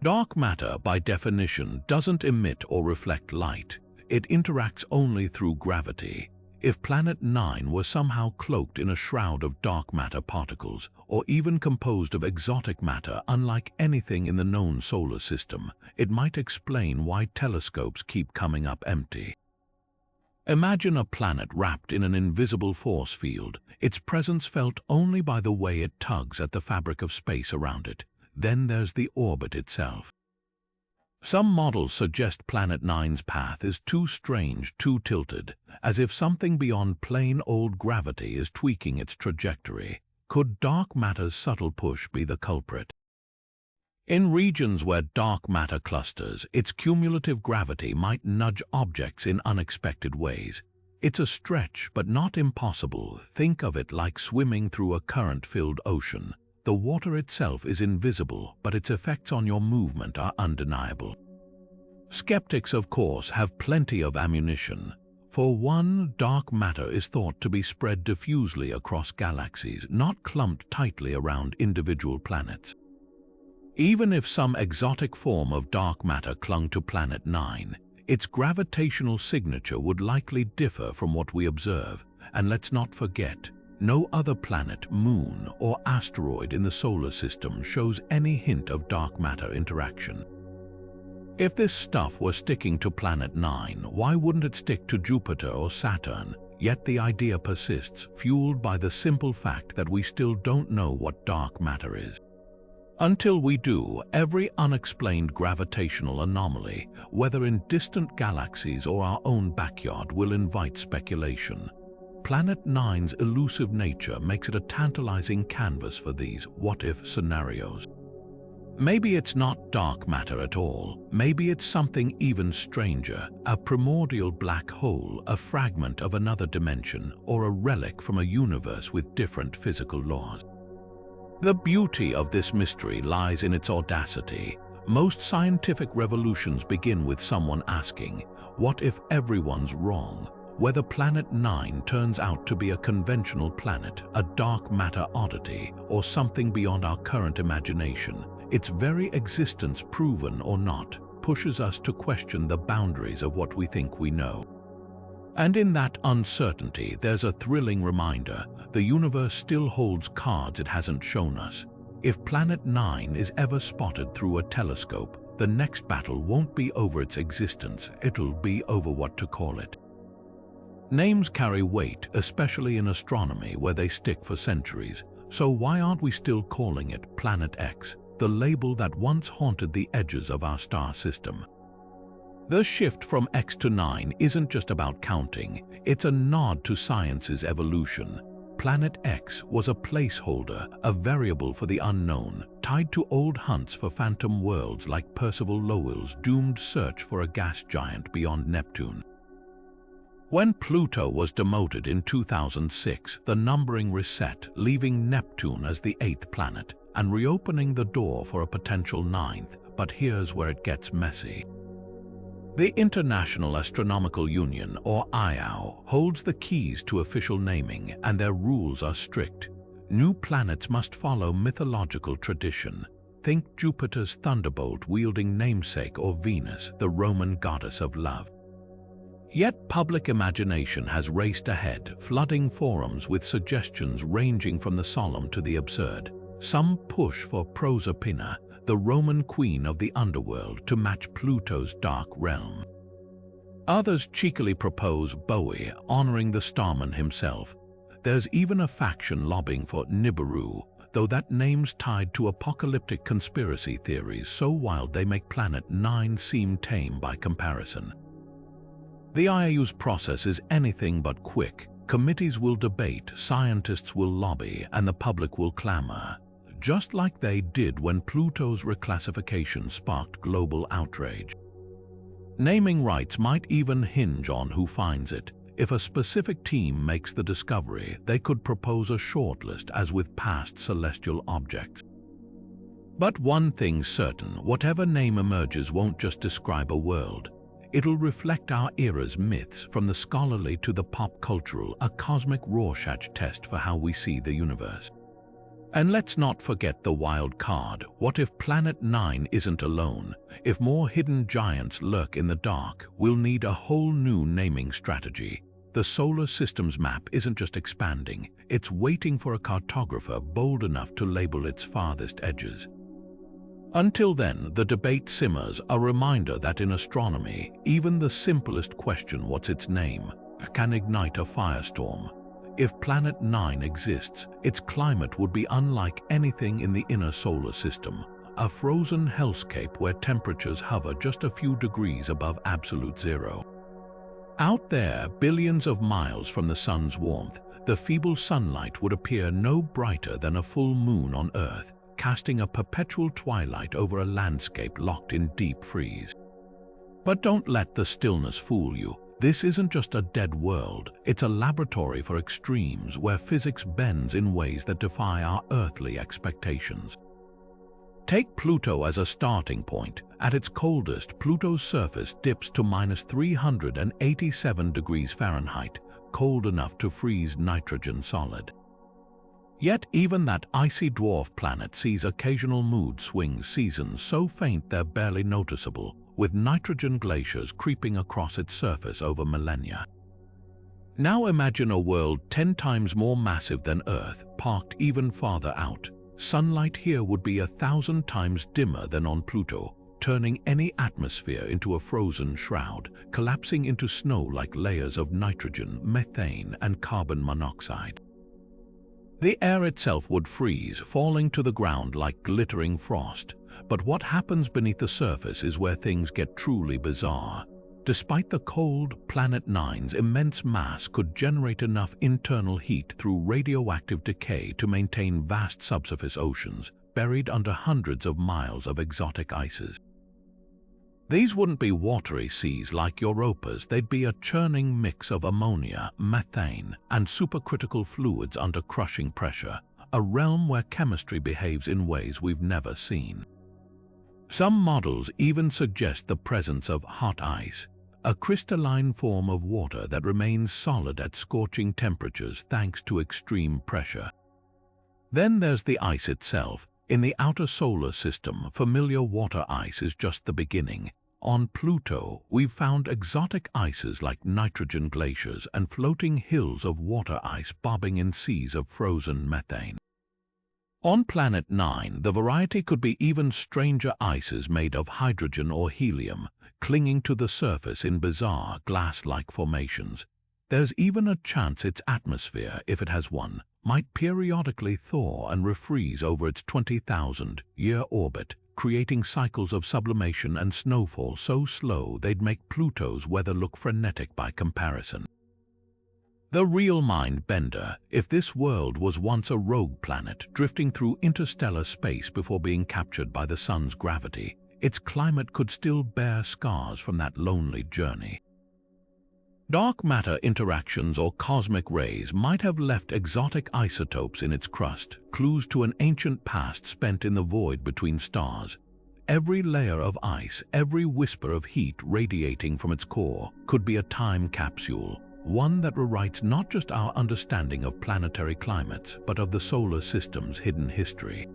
Dark matter, by definition, doesn't emit or reflect light. It interacts only through gravity. If Planet 9 were somehow cloaked in a shroud of dark matter particles, or even composed of exotic matter unlike anything in the known solar system, it might explain why telescopes keep coming up empty. Imagine a planet wrapped in an invisible force field, its presence felt only by the way it tugs at the fabric of space around it. Then there's the orbit itself. Some models suggest Planet 9's path is too strange, too tilted, as if something beyond plain old gravity is tweaking its trajectory. Could dark matter's subtle push be the culprit? In regions where dark matter clusters, its cumulative gravity might nudge objects in unexpected ways. It's a stretch, but not impossible. Think of it like swimming through a current-filled ocean. The water itself is invisible, but its effects on your movement are undeniable. Skeptics, of course, have plenty of ammunition. For one, dark matter is thought to be spread diffusely across galaxies, not clumped tightly around individual planets. Even if some exotic form of dark matter clung to Planet 9, its gravitational signature would likely differ from what we observe. And let's not forget, no other planet, moon, or asteroid in the solar system shows any hint of dark matter interaction. If this stuff were sticking to Planet 9, why wouldn't it stick to Jupiter or Saturn? Yet the idea persists, fueled by the simple fact that we still don't know what dark matter is. Until we do, every unexplained gravitational anomaly, whether in distant galaxies or our own backyard, will invite speculation. Planet 9's elusive nature makes it a tantalizing canvas for these what-if scenarios. Maybe it's not dark matter at all. Maybe it's something even stranger, a primordial black hole, a fragment of another dimension, or a relic from a universe with different physical laws. The beauty of this mystery lies in its audacity. Most scientific revolutions begin with someone asking, what if everyone's wrong? Whether Planet 9 turns out to be a conventional planet, a dark matter oddity, or something beyond our current imagination, its very existence, proven or not, pushes us to question the boundaries of what we think we know. And in that uncertainty, there's a thrilling reminder: the universe still holds cards it hasn't shown us. If Planet 9 is ever spotted through a telescope, the next battle won't be over its existence, it'll be over what to call it. Names carry weight, especially in astronomy where they stick for centuries. So why aren't we still calling it Planet X, the label that once haunted the edges of our star system? The shift from X to 9 isn't just about counting, it's a nod to science's evolution. Planet X was a placeholder, a variable for the unknown, tied to old hunts for phantom worlds like Percival Lowell's doomed search for a gas giant beyond Neptune. When Pluto was demoted in 2006, the numbering reset, leaving Neptune as the 8th planet and reopening the door for a potential 9th. But here's where it gets messy. The International Astronomical Union, or IAU, holds the keys to official naming, and their rules are strict. New planets must follow mythological tradition. Think Jupiter's thunderbolt-wielding namesake, or Venus, the Roman goddess of love. Yet public imagination has raced ahead, flooding forums with suggestions ranging from the solemn to the absurd. Some push for Proserpina, the Roman queen of the underworld, to match Pluto's dark realm. Others cheekily propose Bowie, honoring the starman himself. There's even a faction lobbying for Nibiru, though that name's tied to apocalyptic conspiracy theories so wild they make Planet 9 seem tame by comparison. The IAU's process is anything but quick. Committees will debate, scientists will lobby, and the public will clamor, just like they did when Pluto's reclassification sparked global outrage. Naming rights might even hinge on who finds it. If a specific team makes the discovery, they could propose a shortlist, as with past celestial objects. But one thing's certain: whatever name emerges won't just describe a world. It'll reflect our era's myths, from the scholarly to the pop cultural, a cosmic Rorschach test for how we see the universe. And let's not forget the wild card. What if Planet 9 isn't alone? If more hidden giants lurk in the dark, we'll need a whole new naming strategy. The solar system's map isn't just expanding, it's waiting for a cartographer bold enough to label its farthest edges. Until then, the debate simmers, a reminder that in astronomy, even the simplest question, what's its name, can ignite a firestorm. If Planet 9 exists, its climate would be unlike anything in the inner solar system, a frozen hellscape where temperatures hover just a few degrees above absolute zero. Out there, billions of miles from the sun's warmth, the feeble sunlight would appear no brighter than a full moon on Earth, casting a perpetual twilight over a landscape locked in deep freeze. But don't let the stillness fool you. This isn't just a dead world, it's a laboratory for extremes where physics bends in ways that defy our earthly expectations. Take Pluto as a starting point. At its coldest, Pluto's surface dips to -387 degrees Fahrenheit, cold enough to freeze nitrogen solid. Yet even that icy dwarf planet sees occasional mood swings, seasons so faint they're barely noticeable, with nitrogen glaciers creeping across its surface over millennia. Now imagine a world 10 times more massive than Earth, parked even farther out. Sunlight here would be 1,000 times dimmer than on Pluto, turning any atmosphere into a frozen shroud, collapsing into snow like layers of nitrogen, methane, and carbon monoxide. The air itself would freeze, falling to the ground like glittering frost. But what happens beneath the surface is where things get truly bizarre. Despite the cold, Planet 9's immense mass could generate enough internal heat through radioactive decay to maintain vast subsurface oceans, buried under hundreds of miles of exotic ices. These wouldn't be watery seas like Europa's, they'd be a churning mix of ammonia, methane, and supercritical fluids under crushing pressure, a realm where chemistry behaves in ways we've never seen. Some models even suggest the presence of hot ice, a crystalline form of water that remains solid at scorching temperatures thanks to extreme pressure. Then there's the ice itself. In the outer solar system, familiar water ice is just the beginning. On Pluto, we've found exotic ices like nitrogen glaciers and floating hills of water ice bobbing in seas of frozen methane. On Planet 9, the variety could be even stranger ices made of hydrogen or helium, clinging to the surface in bizarre glass-like formations. There's even a chance its atmosphere, if it has one, might periodically thaw and refreeze over its 20,000-year orbit, creating cycles of sublimation and snowfall so slow they'd make Pluto's weather look frenetic by comparison. The real mind-bender: if this world was once a rogue planet drifting through interstellar space before being captured by the sun's gravity, its climate could still bear scars from that lonely journey. Dark matter interactions or cosmic rays might have left exotic isotopes in its crust, clues to an ancient past spent in the void between stars. Every layer of ice, every whisper of heat radiating from its core could be a time capsule, one that rewrites not just our understanding of planetary climates, but of the solar system's hidden history.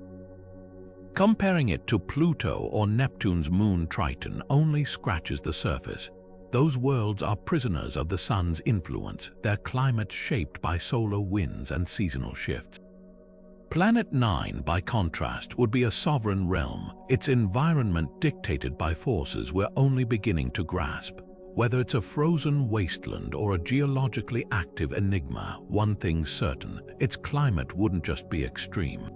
Comparing it to Pluto or Neptune's moon Triton only scratches the surface. Those worlds are prisoners of the sun's influence, their climate shaped by solar winds and seasonal shifts. Planet 9, by contrast, would be a sovereign realm, its environment dictated by forces we're only beginning to grasp. Whether it's a frozen wasteland or a geologically active enigma, one thing's certain: its climate wouldn't just be extreme.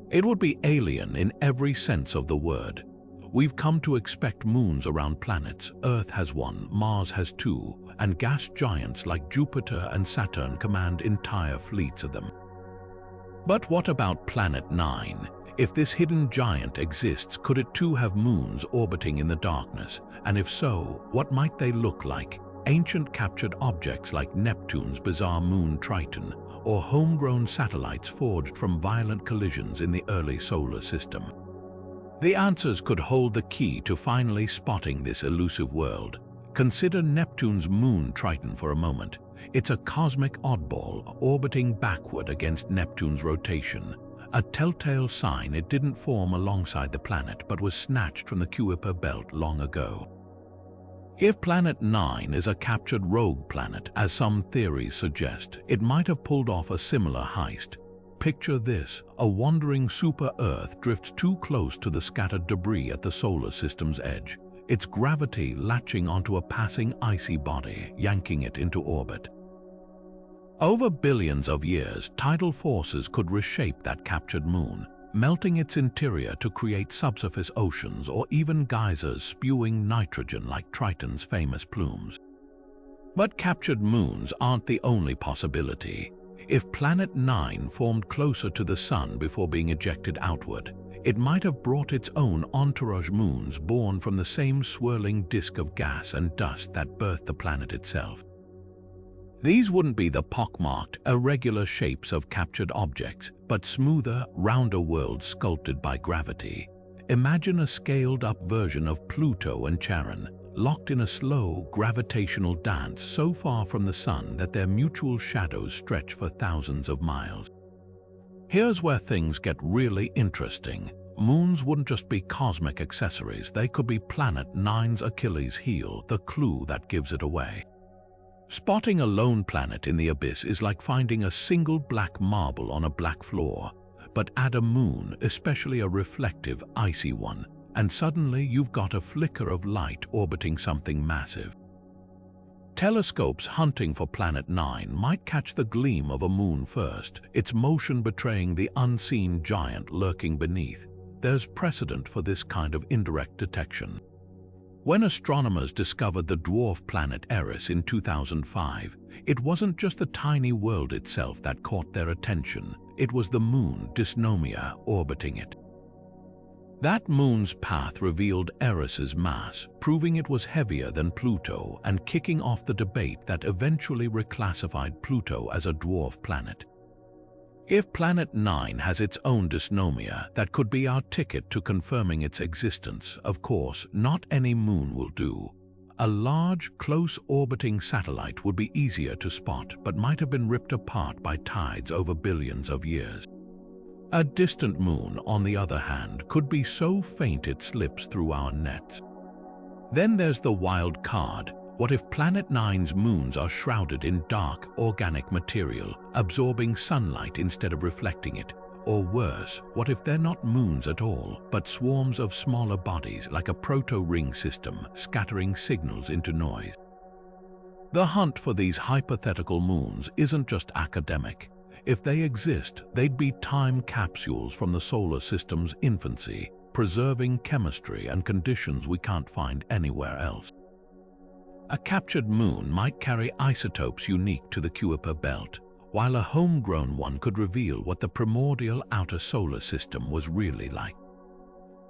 It would be alien in every sense of the word. We've come to expect moons around planets. Earth has one, Mars has two, and gas giants like Jupiter and Saturn command entire fleets of them. But what about Planet 9? If this hidden giant exists, could it too have moons orbiting in the darkness? And if so, what might they look like? Ancient captured objects like Neptune's bizarre moon Triton, or homegrown satellites forged from violent collisions in the early solar system? The answers could hold the key to finally spotting this elusive world. Consider Neptune's moon Triton for a moment. It's a cosmic oddball orbiting backward against Neptune's rotation, a telltale sign it didn't form alongside the planet but was snatched from the Kuiper belt long ago. If Planet 9 is a captured rogue planet, as some theories suggest, it might have pulled off a similar heist. Picture this: a wandering super-Earth drifts too close to the scattered debris at the solar system's edge, its gravity latching onto a passing icy body, yanking it into orbit. Over billions of years, tidal forces could reshape that captured moon, melting its interior to create subsurface oceans or even geysers spewing nitrogen like Triton's famous plumes. But captured moons aren't the only possibility. If Planet 9 formed closer to the Sun before being ejected outward, it might have brought its own entourage moons born from the same swirling disk of gas and dust that birthed the planet itself. These wouldn't be the pockmarked, irregular shapes of captured objects, but smoother, rounder worlds sculpted by gravity. Imagine a scaled-up version of Pluto and Charon, locked in a slow, gravitational dance so far from the Sun that their mutual shadows stretch for thousands of miles. Here's where things get really interesting. Moons wouldn't just be cosmic accessories, they could be Planet 9's Achilles heel, the clue that gives it away. Spotting a lone planet in the abyss is like finding a single black marble on a black floor, but add a moon, especially a reflective, icy one, and suddenly you've got a flicker of light orbiting something massive. Telescopes hunting for Planet 9 might catch the gleam of a moon first, its motion betraying the unseen giant lurking beneath. There's precedent for this kind of indirect detection. When astronomers discovered the dwarf planet Eris in 2005, it wasn't just the tiny world itself that caught their attention, it was the moon, Dysnomia, orbiting it. That moon's path revealed Eris's mass, proving it was heavier than Pluto and kicking off the debate that eventually reclassified Pluto as a dwarf planet. If Planet 9 has its own dysnomia, that could be our ticket to confirming its existence. Of course, not any moon will do. A large, close-orbiting satellite would be easier to spot, but might have been ripped apart by tides over billions of years. A distant moon, on the other hand, could be so faint it slips through our nets. Then there's the wild card. What if Planet 9's moons are shrouded in dark, organic material, absorbing sunlight instead of reflecting it? Or worse, what if they're not moons at all, but swarms of smaller bodies like a proto-ring system, scattering signals into noise? The hunt for these hypothetical moons isn't just academic. If they exist, they'd be time capsules from the solar system's infancy, preserving chemistry and conditions we can't find anywhere else. A captured moon might carry isotopes unique to the Kuiper belt, while a homegrown one could reveal what the primordial outer solar system was really like.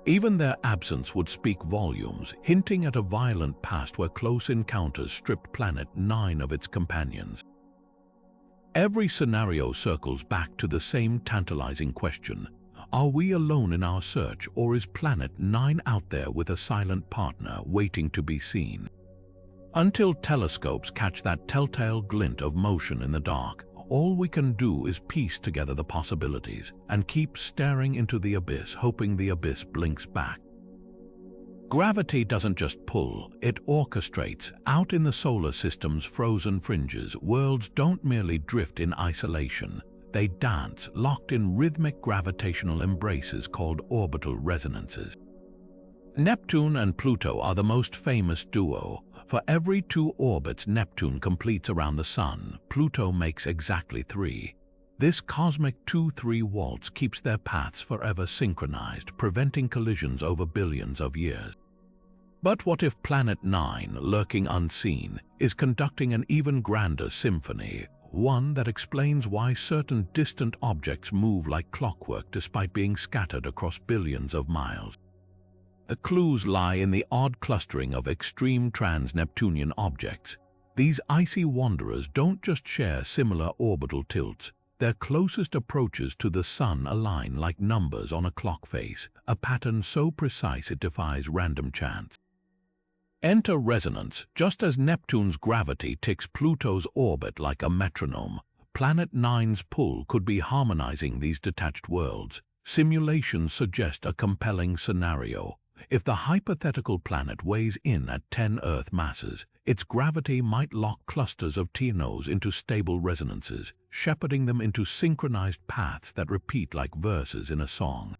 Even their absence would speak volumes, hinting at a violent past where close encounters stripped Planet 9 of its companions. Every scenario circles back to the same tantalizing question: are we alone in our search, or is Planet 9 out there with a silent partner waiting to be seen? Until telescopes catch that telltale glint of motion in the dark, all we can do is piece together the possibilities and keep staring into the abyss, hoping the abyss blinks back. Gravity doesn't just pull, it orchestrates. Out in the solar system's frozen fringes, worlds don't merely drift in isolation. They dance, locked in rhythmic gravitational embraces called orbital resonances. Neptune and Pluto are the most famous duo. For every 2 orbits Neptune completes around the Sun, Pluto makes exactly 3. This cosmic 2-3 waltz keeps their paths forever synchronized, preventing collisions over billions of years. But what if Planet 9, lurking unseen, is conducting an even grander symphony, one that explains why certain distant objects move like clockwork despite being scattered across billions of miles? The clues lie in the odd clustering of extreme trans-Neptunian objects. These icy wanderers don't just share similar orbital tilts. Their closest approaches to the Sun align like numbers on a clock face, a pattern so precise it defies random chance. Enter resonance. Just as Neptune's gravity ticks Pluto's orbit like a metronome, Planet 9's pull could be harmonizing these detached worlds. Simulations suggest a compelling scenario. If the hypothetical planet weighs in at 10 Earth masses, its gravity might lock clusters of TNOs into stable resonances, shepherding them into synchronized paths that repeat like verses in a song.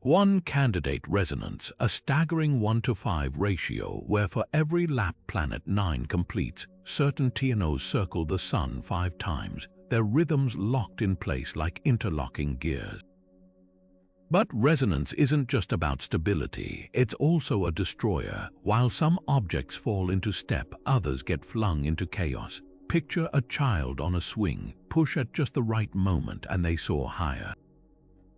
One candidate resonance, a staggering 1:5 ratio where for every lap Planet 9 completes, certain TNOs circle the Sun 5 times, their rhythms locked in place like interlocking gears. But resonance isn't just about stability, it's also a destroyer. While some objects fall into step, others get flung into chaos. Picture a child on a swing, push at just the right moment and they soar higher.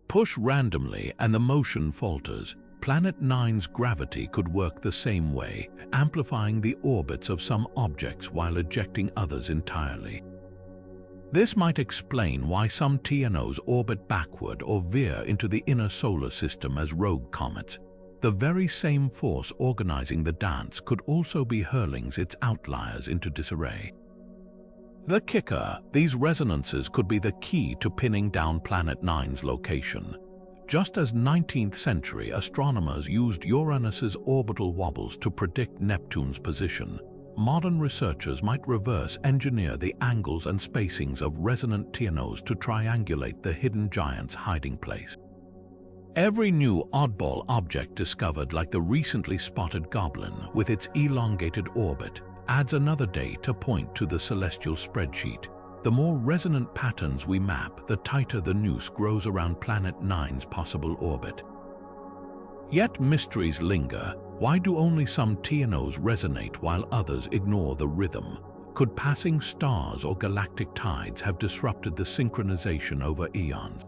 Push randomly and the motion falters. Planet 9's gravity could work the same way, amplifying the orbits of some objects while ejecting others entirely. This might explain why some TNOs orbit backward or veer into the inner solar system as rogue comets. The very same force organizing the dance could also be hurling its outliers into disarray. The kicker: these resonances could be the key to pinning down Planet 9's location. Just as 19th century astronomers used Uranus's orbital wobbles to predict Neptune's position, modern researchers might reverse engineer the angles and spacings of resonant TNOs to triangulate the hidden giant's hiding place. Every new oddball object discovered, like the recently spotted Goblin with its elongated orbit, adds another data point to the celestial spreadsheet. The more resonant patterns we map, the tighter the noose grows around Planet 9's possible orbit. Yet mysteries linger. Why do only some TNOs resonate while others ignore the rhythm? Could passing stars or galactic tides have disrupted the synchronization over eons?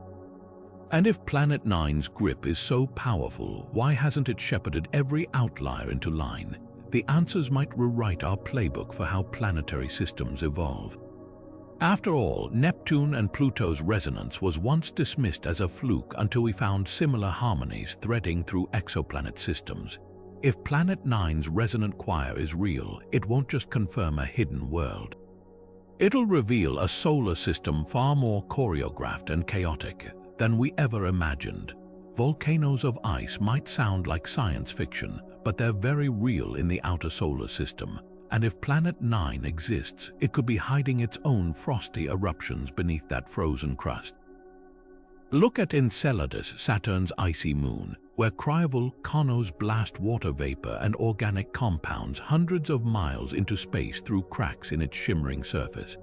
And if Planet 9's grip is so powerful, why hasn't it shepherded every outlier into line? The answers might rewrite our playbook for how planetary systems evolve. After all, Neptune and Pluto's resonance was once dismissed as a fluke until we found similar harmonies threading through exoplanet systems. If Planet Nine's resonant choir is real, it won't just confirm a hidden world. It'll reveal a solar system far more choreographed and chaotic than we ever imagined. Volcanoes of ice might sound like science fiction, but they're very real in the outer solar system. And if Planet 9 exists, it could be hiding its own frosty eruptions beneath that frozen crust. Look at Enceladus, Saturn's icy moon, where cryovulcanos blast water vapor and organic compounds hundreds of miles into space through cracks in its shimmering surface.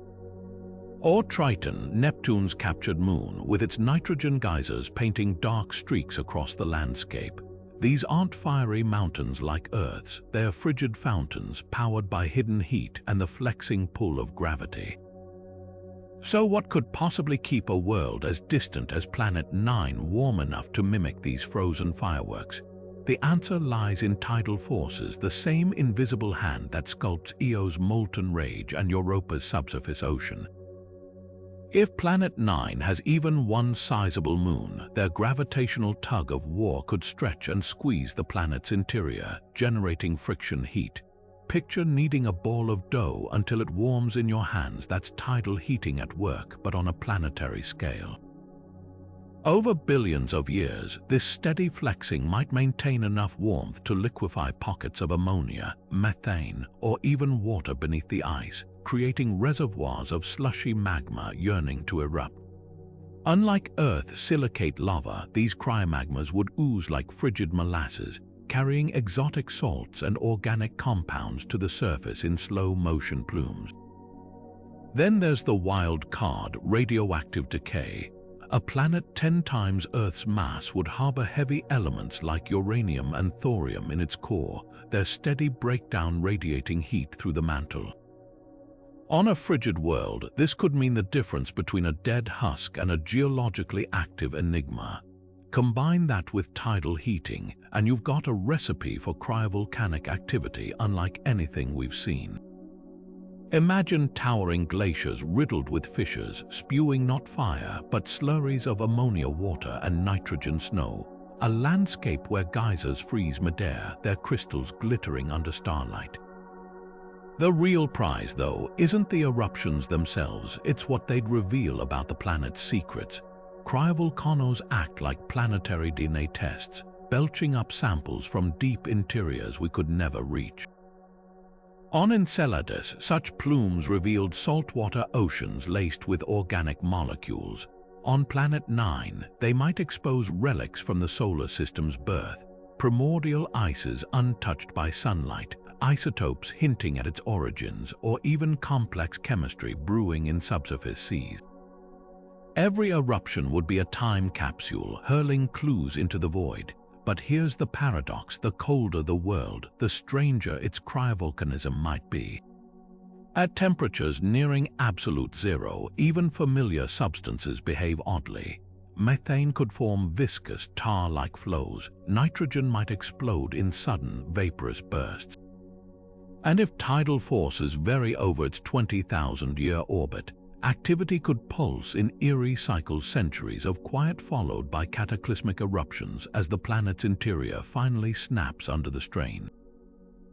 Or Triton, Neptune's captured moon, with its nitrogen geysers painting dark streaks across the landscape. These aren't fiery mountains like Earth's, they are frigid fountains powered by hidden heat and the flexing pull of gravity. So what could possibly keep a world as distant as Planet 9 warm enough to mimic these frozen fireworks? The answer lies in tidal forces, the same invisible hand that sculpts Io's molten rage and Europa's subsurface ocean. If Planet 9 has even one sizable moon, their gravitational tug of war could stretch and squeeze the planet's interior, generating friction heat. Picture kneading a ball of dough until it warms in your hands. That's tidal heating at work, but on a planetary scale. Over billions of years, this steady flexing might maintain enough warmth to liquefy pockets of ammonia, methane, or even water beneath the ice, creating reservoirs of slushy magma yearning to erupt. Unlike Earth's silicate lava, these cryomagmas would ooze like frigid molasses, carrying exotic salts and organic compounds to the surface in slow-motion plumes. Then there's the wild card, radioactive decay. A planet 10 times Earth's mass would harbor heavy elements like uranium and thorium in its core, their steady breakdown radiating heat through the mantle. On a frigid world, this could mean the difference between a dead husk and a geologically active enigma. Combine that with tidal heating, and you've got a recipe for cryovolcanic activity unlike anything we've seen. Imagine towering glaciers riddled with fissures, spewing not fire, but slurries of ammonia water and nitrogen snow. A landscape where geysers freeze midair, their crystals glittering under starlight. The real prize, though, isn't the eruptions themselves, it's what they'd reveal about the planet's secrets. Cryovolcanoes act like planetary DNA tests, belching up samples from deep interiors we could never reach. On Enceladus, such plumes revealed saltwater oceans laced with organic molecules. On Planet 9, they might expose relics from the solar system's birth, primordial ices untouched by sunlight, isotopes hinting at its origins, or even complex chemistry brewing in subsurface seas. Every eruption would be a time capsule, hurling clues into the void. But here's the paradox: the colder the world, the stranger its cryovolcanism might be. At temperatures nearing absolute zero, even familiar substances behave oddly. Methane could form viscous, tar-like flows. Nitrogen might explode in sudden, vaporous bursts. And if tidal forces vary over its 20,000-year orbit, activity could pulse in eerie cycles, centuries of quiet followed by cataclysmic eruptions as the planet's interior finally snaps under the strain.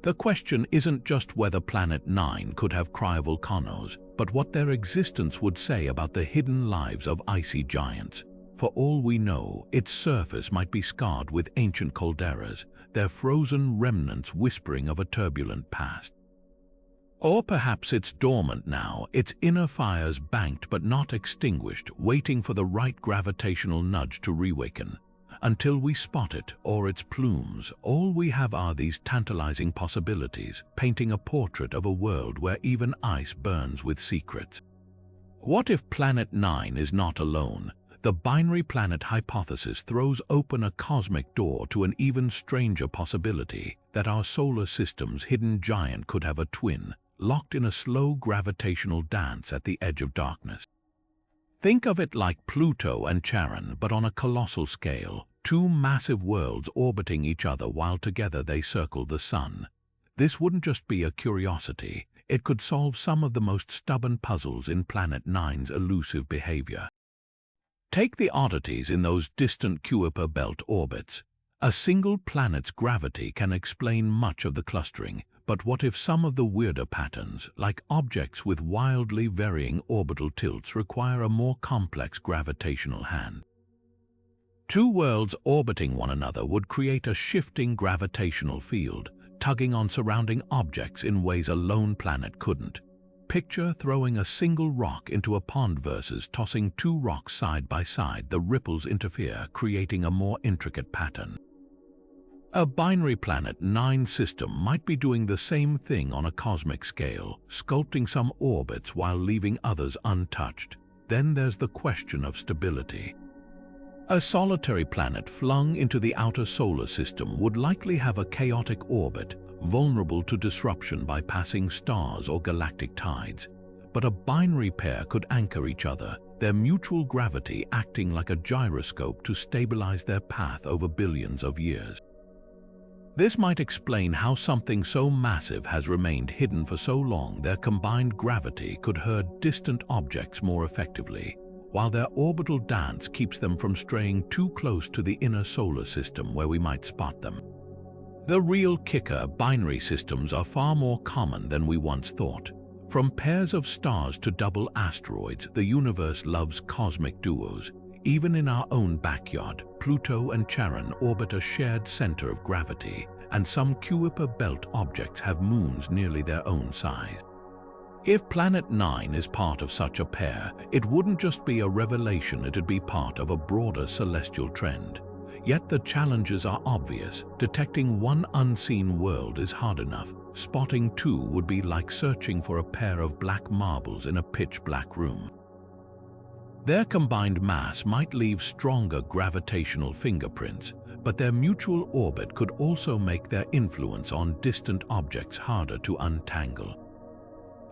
The question isn't just whether Planet 9 could have cryovolcanoes, but what their existence would say about the hidden lives of icy giants. For all we know, its surface might be scarred with ancient calderas, their frozen remnants whispering of a turbulent past. Or perhaps it's dormant now, its inner fires banked but not extinguished, waiting for the right gravitational nudge to reawaken. Until we spot it, or its plumes, all we have are these tantalizing possibilities, painting a portrait of a world where even ice burns with secrets. What if Planet 9 is not alone? The binary planet hypothesis throws open a cosmic door to an even stranger possibility, that our solar system's hidden giant could have a twin, locked in a slow gravitational dance at the edge of darkness. Think of it like Pluto and Charon, but on a colossal scale, two massive worlds orbiting each other while together they circle the sun. This wouldn't just be a curiosity, it could solve some of the most stubborn puzzles in Planet Nine's elusive behavior. Take the oddities in those distant Kuiper belt orbits. A single planet's gravity can explain much of the clustering, but what if some of the weirder patterns, like objects with wildly varying orbital tilts, require a more complex gravitational hand? Two worlds orbiting one another would create a shifting gravitational field, tugging on surrounding objects in ways a lone planet couldn't. Picture throwing a single rock into a pond versus tossing two rocks side by side. The ripples interfere, creating a more intricate pattern. A binary Planet 9 system might be doing the same thing on a cosmic scale, sculpting some orbits while leaving others untouched. Then there's the question of stability. A solitary planet flung into the outer solar system would likely have a chaotic orbit, vulnerable to disruption by passing stars or galactic tides. But a binary pair could anchor each other, their mutual gravity acting like a gyroscope to stabilize their path over billions of years. This might explain how something so massive has remained hidden for so long. Their combined gravity could herd distant objects more effectively, while their orbital dance keeps them from straying too close to the inner solar system where we might spot them. The real kicker: binary systems are far more common than we once thought. From pairs of stars to double asteroids, the universe loves cosmic duos. Even in our own backyard, Pluto and Charon orbit a shared center of gravity, and some Kuiper belt objects have moons nearly their own size. If Planet 9 is part of such a pair, it wouldn't just be a revelation, it'd be part of a broader celestial trend. Yet the challenges are obvious. Detecting one unseen world is hard enough. Spotting two would be like searching for a pair of black marbles in a pitch-black room. Their combined mass might leave stronger gravitational fingerprints, but their mutual orbit could also make their influence on distant objects harder to untangle.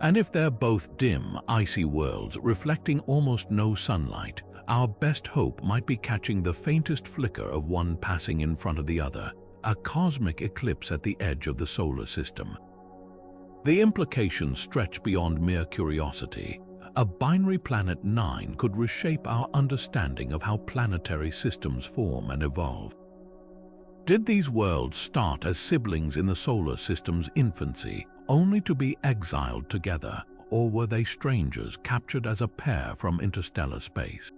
And if they're both dim, icy worlds reflecting almost no sunlight, our best hope might be catching the faintest flicker of one passing in front of the other, a cosmic eclipse at the edge of the solar system. The implications stretch beyond mere curiosity. A binary Planet 9 could reshape our understanding of how planetary systems form and evolve. Did these worlds start as siblings in the solar system's infancy, only to be exiled together, or were they strangers captured as a pair from interstellar space?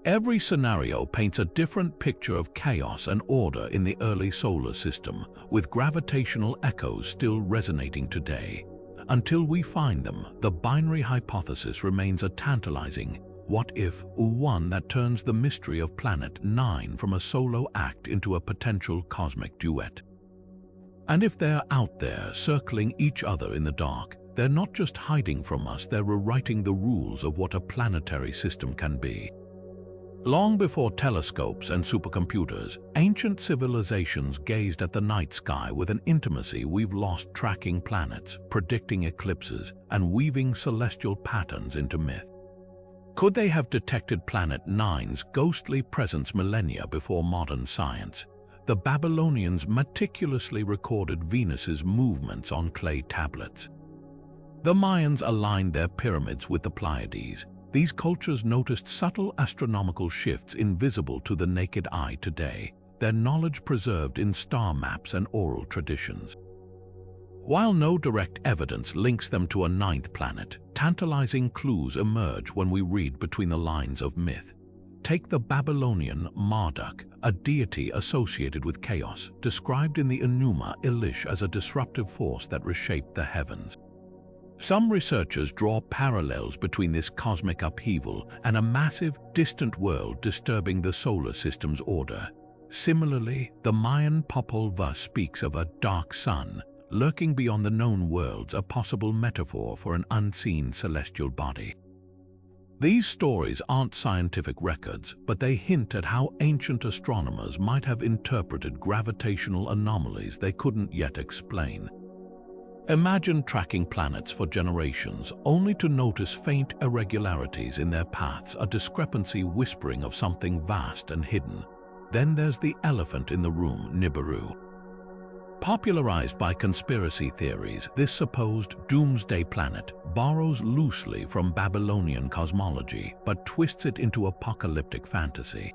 Every scenario paints a different picture of chaos and order in the early solar system, with gravitational echoes still resonating today. Until we find them, the binary hypothesis remains a tantalizing what-if one that turns the mystery of Planet 9 from a solo act into a potential cosmic duet. And if they're out there circling each other in the dark, they're not just hiding from us, they're rewriting the rules of what a planetary system can be. Long before telescopes and supercomputers, ancient civilizations gazed at the night sky with an intimacy we've lost, tracking planets, predicting eclipses, and weaving celestial patterns into myth. Could they have detected Planet 9's ghostly presence millennia before modern science? The Babylonians meticulously recorded Venus's movements on clay tablets. The Mayans aligned their pyramids with the Pleiades. These cultures noticed subtle astronomical shifts invisible to the naked eye today, their knowledge preserved in star maps and oral traditions. While no direct evidence links them to a ninth planet, tantalizing clues emerge when we read between the lines of myth. Take the Babylonian Marduk, a deity associated with chaos, described in the Enuma Elish as a disruptive force that reshaped the heavens. Some researchers draw parallels between this cosmic upheaval and a massive, distant world disturbing the solar system's order. Similarly, the Mayan Popol Vuh speaks of a dark sun lurking beyond the known worlds, a possible metaphor for an unseen celestial body. These stories aren't scientific records, but they hint at how ancient astronomers might have interpreted gravitational anomalies they couldn't yet explain. Imagine tracking planets for generations, only to notice faint irregularities in their paths, a discrepancy whispering of something vast and hidden. Then there's the elephant in the room, Nibiru. Popularized by conspiracy theories, this supposed doomsday planet borrows loosely from Babylonian cosmology but twists it into apocalyptic fantasy.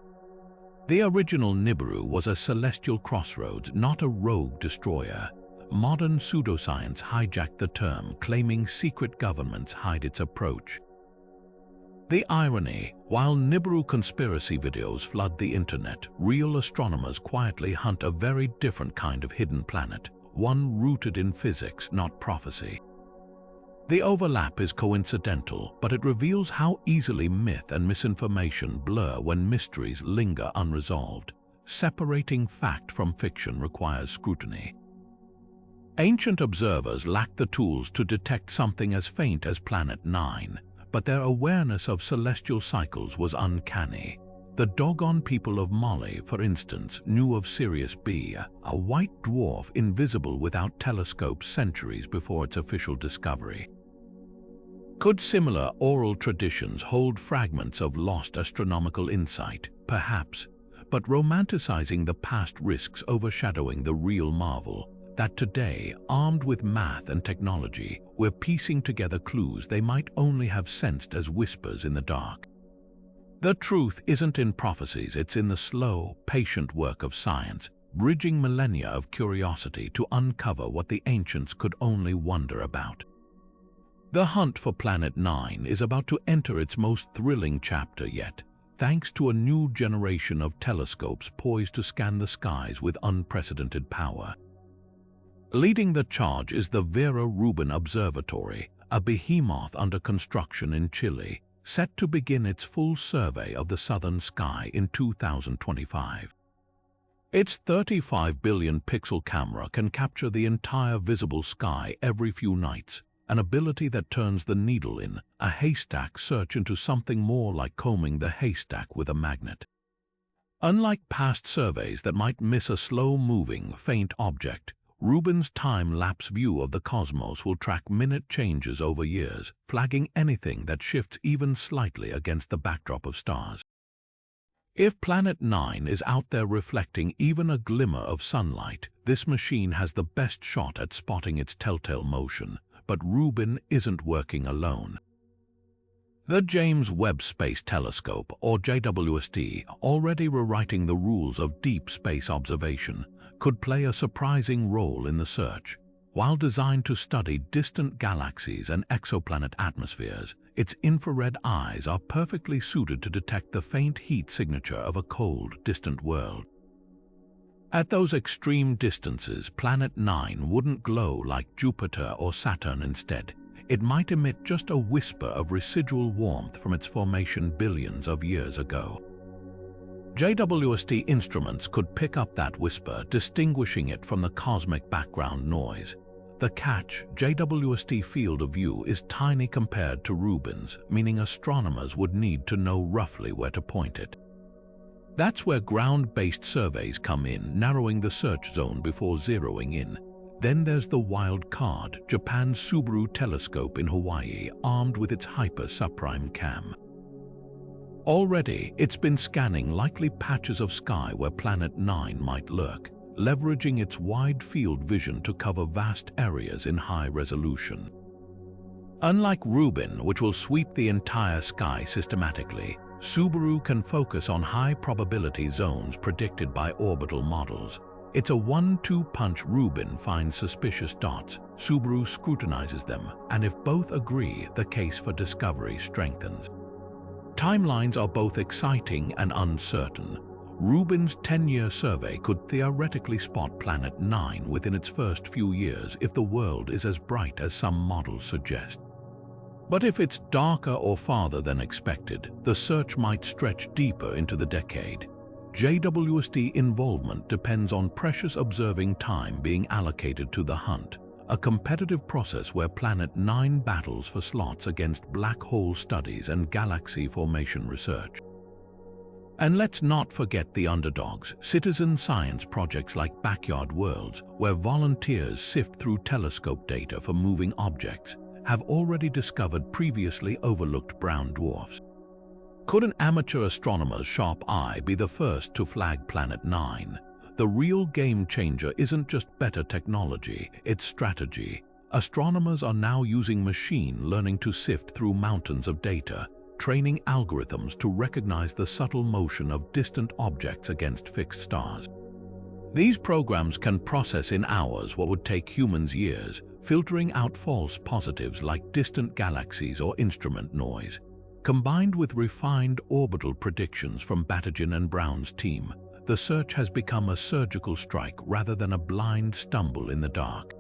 The original Nibiru was a celestial crossroads, not a rogue destroyer. Modern pseudoscience hijacked the term, claiming secret governments hide its approach. The irony: while Nibiru conspiracy videos flood the internet, real astronomers quietly hunt a very different kind of hidden planet, one rooted in physics, not prophecy. The overlap is coincidental, but it reveals how easily myth and misinformation blur when mysteries linger unresolved. Separating fact from fiction requires scrutiny. Ancient observers lacked the tools to detect something as faint as Planet 9, but their awareness of celestial cycles was uncanny. The Dogon people of Mali, for instance, knew of Sirius B, a white dwarf invisible without telescopes centuries before its official discovery. Could similar oral traditions hold fragments of lost astronomical insight? Perhaps, but romanticizing the past risks overshadowing the real marvel that today, armed with math and technology, we're piecing together clues they might only have sensed as whispers in the dark. The truth isn't in prophecies, it's in the slow, patient work of science, bridging millennia of curiosity to uncover what the ancients could only wonder about. The hunt for Planet 9 is about to enter its most thrilling chapter yet, thanks to a new generation of telescopes poised to scan the skies with unprecedented power. Leading the charge is the Vera Rubin Observatory, a behemoth under construction in Chile, set to begin its full survey of the southern sky in 2025. Its 35 billion pixel camera can capture the entire visible sky every few nights, an ability that turns the needle in a haystack search into something more like combing the haystack with a magnet. Unlike past surveys that might miss a slow-moving, faint object, Rubin's time-lapse view of the cosmos will track minute changes over years, flagging anything that shifts even slightly against the backdrop of stars. If Planet 9 is out there reflecting even a glimmer of sunlight, this machine has the best shot at spotting its telltale motion, but Rubin isn't working alone. The James Webb Space Telescope, or JWST, already rewriting the rules of deep space observation, could play a surprising role in the search. While designed to study distant galaxies and exoplanet atmospheres, its infrared eyes are perfectly suited to detect the faint heat signature of a cold, distant world. At those extreme distances, Planet 9 wouldn't glow like Jupiter or Saturn. Instead, it might emit just a whisper of residual warmth from its formation billions of years ago. JWST instruments could pick up that whisper, distinguishing it from the cosmic background noise. The catch: JWST field of view is tiny compared to Rubin's, meaning astronomers would need to know roughly where to point it. That's where ground-based surveys come in, narrowing the search zone before zeroing in. Then there's the wild card: Japan's Subaru telescope in Hawaii, armed with its hyper-subprime cam. Already, it's been scanning likely patches of sky where Planet 9 might lurk, leveraging its wide field vision to cover vast areas in high resolution. Unlike Rubin, which will sweep the entire sky systematically, Subaru can focus on high-probability zones predicted by orbital models. It's a 1-2 punch. Rubin finds suspicious dots, Subaru scrutinizes them, and if both agree, the case for discovery strengthens. Timelines are both exciting and uncertain. Rubin's 10-year survey could theoretically spot Planet 9 within its first few years if the world is as bright as some models suggest. But if it's darker or farther than expected, the search might stretch deeper into the decade. JWST involvement depends on precious observing time being allocated to the hunt, a competitive process where Planet 9 battles for slots against black hole studies and galaxy formation research. And let's not forget the underdogs, citizen science projects like Backyard Worlds, where volunteers sift through telescope data for moving objects, have already discovered previously overlooked brown dwarfs. Could an amateur astronomer's sharp eye be the first to flag Planet 9? the real game changer isn't just better technology, it's strategy. Astronomers are now using machine learning to sift through mountains of data, training algorithms to recognize the subtle motion of distant objects against fixed stars. These programs can process in hours what would take humans years, filtering out false positives like distant galaxies or instrument noise. Combined with refined orbital predictions from Battagin and Brown's team, the search has become a surgical strike rather than a blind stumble in the dark.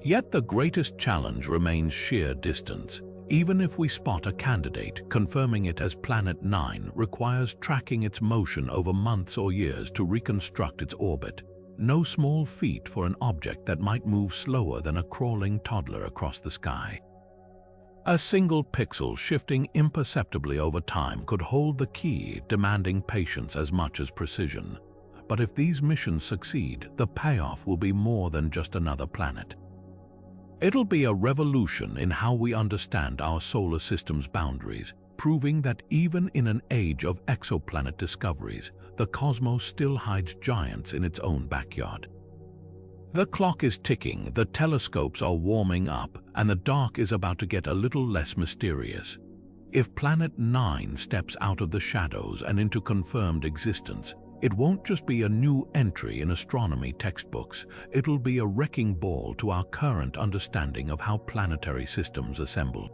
Yet the greatest challenge remains sheer distance. Even if we spot a candidate, confirming it as Planet 9 requires tracking its motion over months or years to reconstruct its orbit. No small feat for an object that might move slower than a crawling toddler across the sky. A single pixel shifting imperceptibly over time could hold the key, demanding patience as much as precision. But if these missions succeed, the payoff will be more than just another planet. It'll be a revolution in how we understand our solar system's boundaries, proving that even in an age of exoplanet discoveries, the cosmos still hides giants in its own backyard. The clock is ticking, the telescopes are warming up, and the dark is about to get a little less mysterious. If Planet 9 steps out of the shadows and into confirmed existence, it won't just be a new entry in astronomy textbooks, it'll be a wrecking ball to our current understanding of how planetary systems assemble.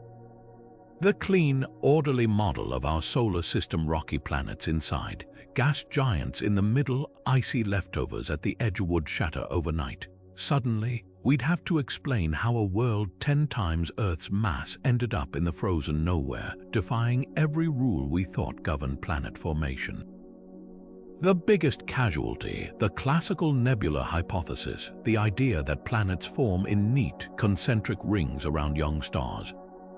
The clean, orderly model of our solar system, rocky planets inside, gas giants in the middle, icy leftovers at the edge would shatter overnight. Suddenly, we'd have to explain how a world 10 times Earth's mass ended up in the frozen nowhere, defying every rule we thought governed planet formation. The biggest casualty, the classical nebula hypothesis, the idea that planets form in neat, concentric rings around young stars.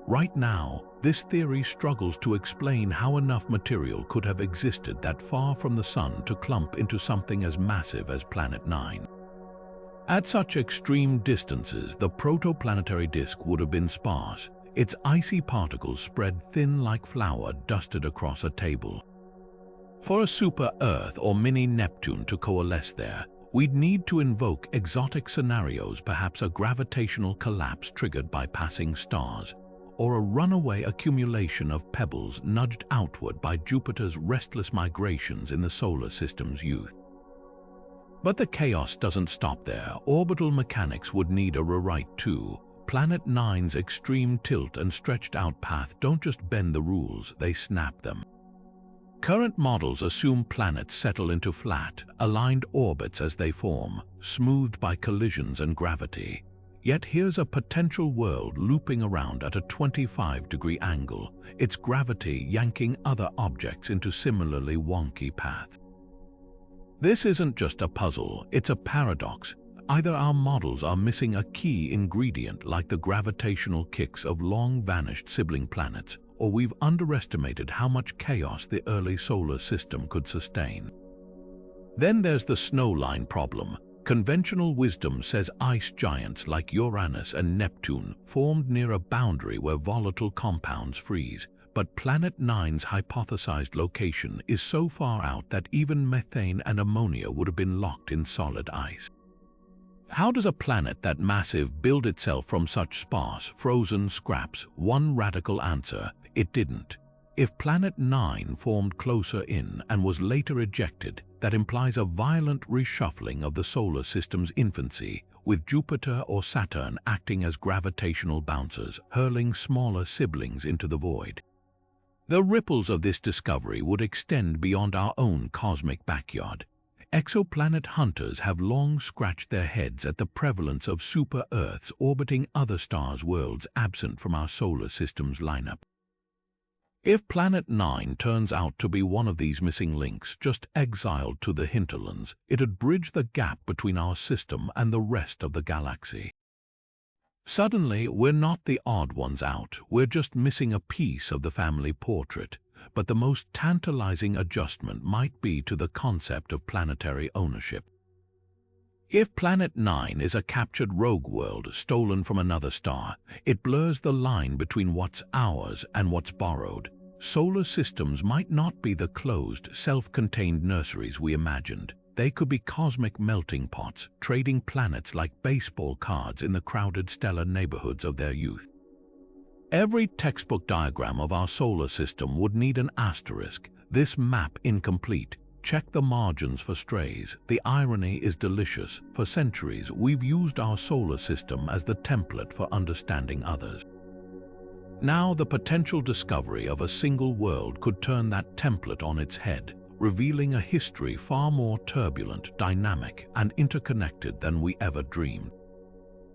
Right now, this theory struggles to explain how enough material could have existed that far from the Sun to clump into something as massive as Planet 9. At such extreme distances, the protoplanetary disk would have been sparse, its icy particles spread thin like flour dusted across a table. For a super-Earth or mini-Neptune to coalesce there, we'd need to invoke exotic scenarios, perhaps a gravitational collapse triggered by passing stars, or a runaway accumulation of pebbles nudged outward by Jupiter's restless migrations in the solar system's youth. But the chaos doesn't stop there. Orbital mechanics would need a rewrite too. Planet 9's extreme tilt and stretched out path don't just bend the rules, they snap them. Current models assume planets settle into flat, aligned orbits as they form, smoothed by collisions and gravity. Yet here's a potential world looping around at a 25-degree angle, its gravity yanking other objects into similarly wonky paths. This isn't just a puzzle, it's a paradox. Either our models are missing a key ingredient like the gravitational kicks of long-vanished sibling planets, or we've underestimated how much chaos the early solar system could sustain. Then there's the snowline problem. Conventional wisdom says ice giants like Uranus and Neptune formed near a boundary where volatile compounds freeze, but Planet 9's hypothesized location is so far out that even methane and ammonia would have been locked in solid ice. How does a planet that massive build itself from such sparse, frozen scraps? One radical answer: it didn't. If Planet 9 formed closer in and was later ejected, that implies a violent reshuffling of the solar system's infancy, with Jupiter or Saturn acting as gravitational bouncers, hurling smaller siblings into the void. The ripples of this discovery would extend beyond our own cosmic backyard. Exoplanet hunters have long scratched their heads at the prevalence of super-Earths orbiting other stars' worlds absent from our solar system's lineup. If Planet 9 turns out to be one of these missing links, just exiled to the hinterlands, it'd bridge the gap between our system and the rest of the galaxy. Suddenly, we're not the odd ones out, we're just missing a piece of the family portrait. But the most tantalizing adjustment might be to the concept of planetary ownership. If Planet 9 is a captured rogue world stolen from another star, it blurs the line between what's ours and what's borrowed. Solar systems might not be the closed, self-contained nurseries we imagined. They could be cosmic melting pots, trading planets like baseball cards in the crowded stellar neighborhoods of their youth. Every textbook diagram of our solar system would need an asterisk. This map incomplete. Check the margins for strays. The irony is delicious. For centuries, we've used our solar system as the template for understanding others. Now, the potential discovery of a single world could turn that template on its head, revealing a history far more turbulent, dynamic, and interconnected than we ever dreamed.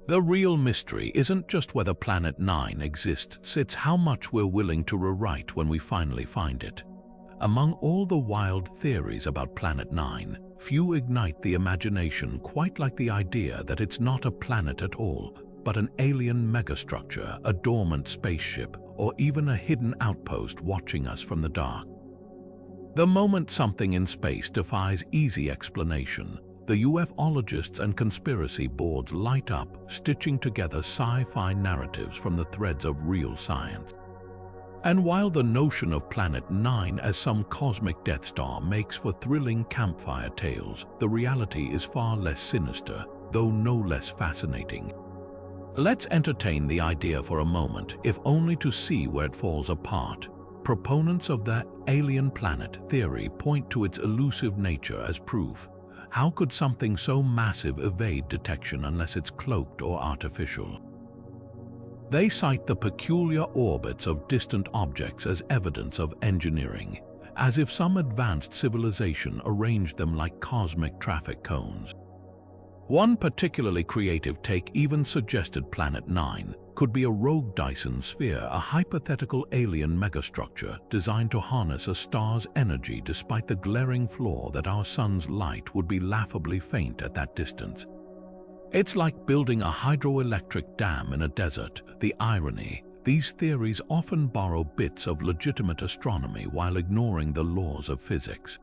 The real mystery isn't just whether Planet 9 exists, it's how much we're willing to rewrite when we finally find it. Among all the wild theories about Planet 9, few ignite the imagination quite like the idea that it's not a planet at all, but an alien megastructure, a dormant spaceship, or even a hidden outpost watching us from the dark. The moment something in space defies easy explanation, the ufologists and conspiracy boards light up, stitching together sci-fi narratives from the threads of real science. And while the notion of Planet 9 as some cosmic Death Star makes for thrilling campfire tales, the reality is far less sinister, though no less fascinating. Let's entertain the idea for a moment, if only to see where it falls apart. Proponents of the alien planet theory point to its elusive nature as proof. How could something so massive evade detection unless it's cloaked or artificial? They cite the peculiar orbits of distant objects as evidence of engineering, as if some advanced civilization arranged them like cosmic traffic cones. One particularly creative take even suggested Planet 9 could be a rogue Dyson sphere, a hypothetical alien megastructure designed to harness a star's energy despite the glaring flaw that our sun's light would be laughably faint at that distance. It's like building a hydroelectric dam in a desert. The irony, these theories often borrow bits of legitimate astronomy while ignoring the laws of physics.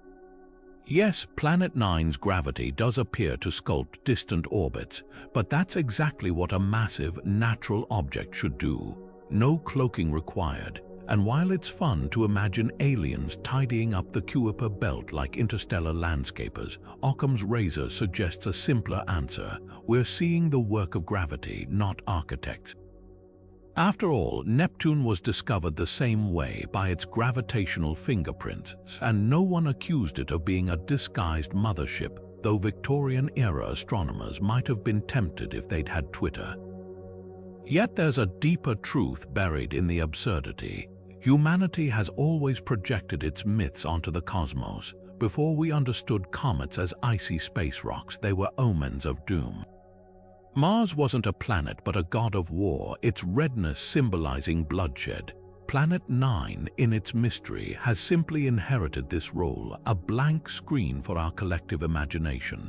Yes, Planet 9's gravity does appear to sculpt distant orbits, but that's exactly what a massive, natural object should do. No cloaking required. And while it's fun to imagine aliens tidying up the Kuiper belt like interstellar landscapers, Occam's razor suggests a simpler answer. We're seeing the work of gravity, not architects. After all, Neptune was discovered the same way, by its gravitational fingerprints, and no one accused it of being a disguised mothership, though Victorian-era astronomers might have been tempted if they'd had Twitter. Yet there's a deeper truth buried in the absurdity. Humanity has always projected its myths onto the cosmos. Before we understood comets as icy space rocks, they were omens of doom. Mars wasn't a planet but a god of war, its redness symbolizing bloodshed. Planet 9, in its mystery, has simply inherited this role, a blank screen for our collective imagination.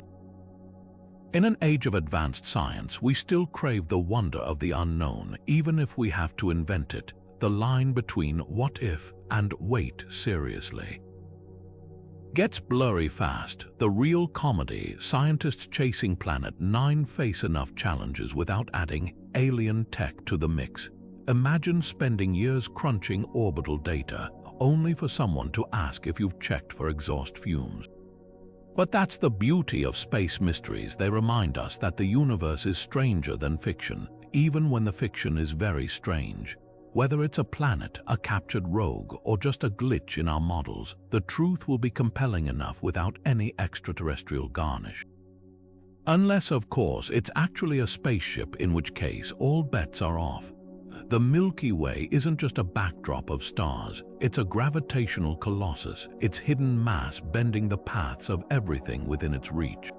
In an age of advanced science, we still crave the wonder of the unknown, even if we have to invent it. The line between what if and wait seriously gets blurry fast. The real comedy, scientists chasing Planet 9 face enough challenges without adding alien tech to the mix. Imagine spending years crunching orbital data, only for someone to ask if you've checked for exhaust fumes. But that's the beauty of space mysteries. They remind us that the universe is stranger than fiction, even when the fiction is very strange. Whether it's a planet, a captured rogue, or just a glitch in our models, the truth will be compelling enough without any extraterrestrial garnish. Unless, of course, it's actually a spaceship, in which case all bets are off. The Milky Way isn't just a backdrop of stars, it's a gravitational colossus, its hidden mass bending the paths of everything within its reach.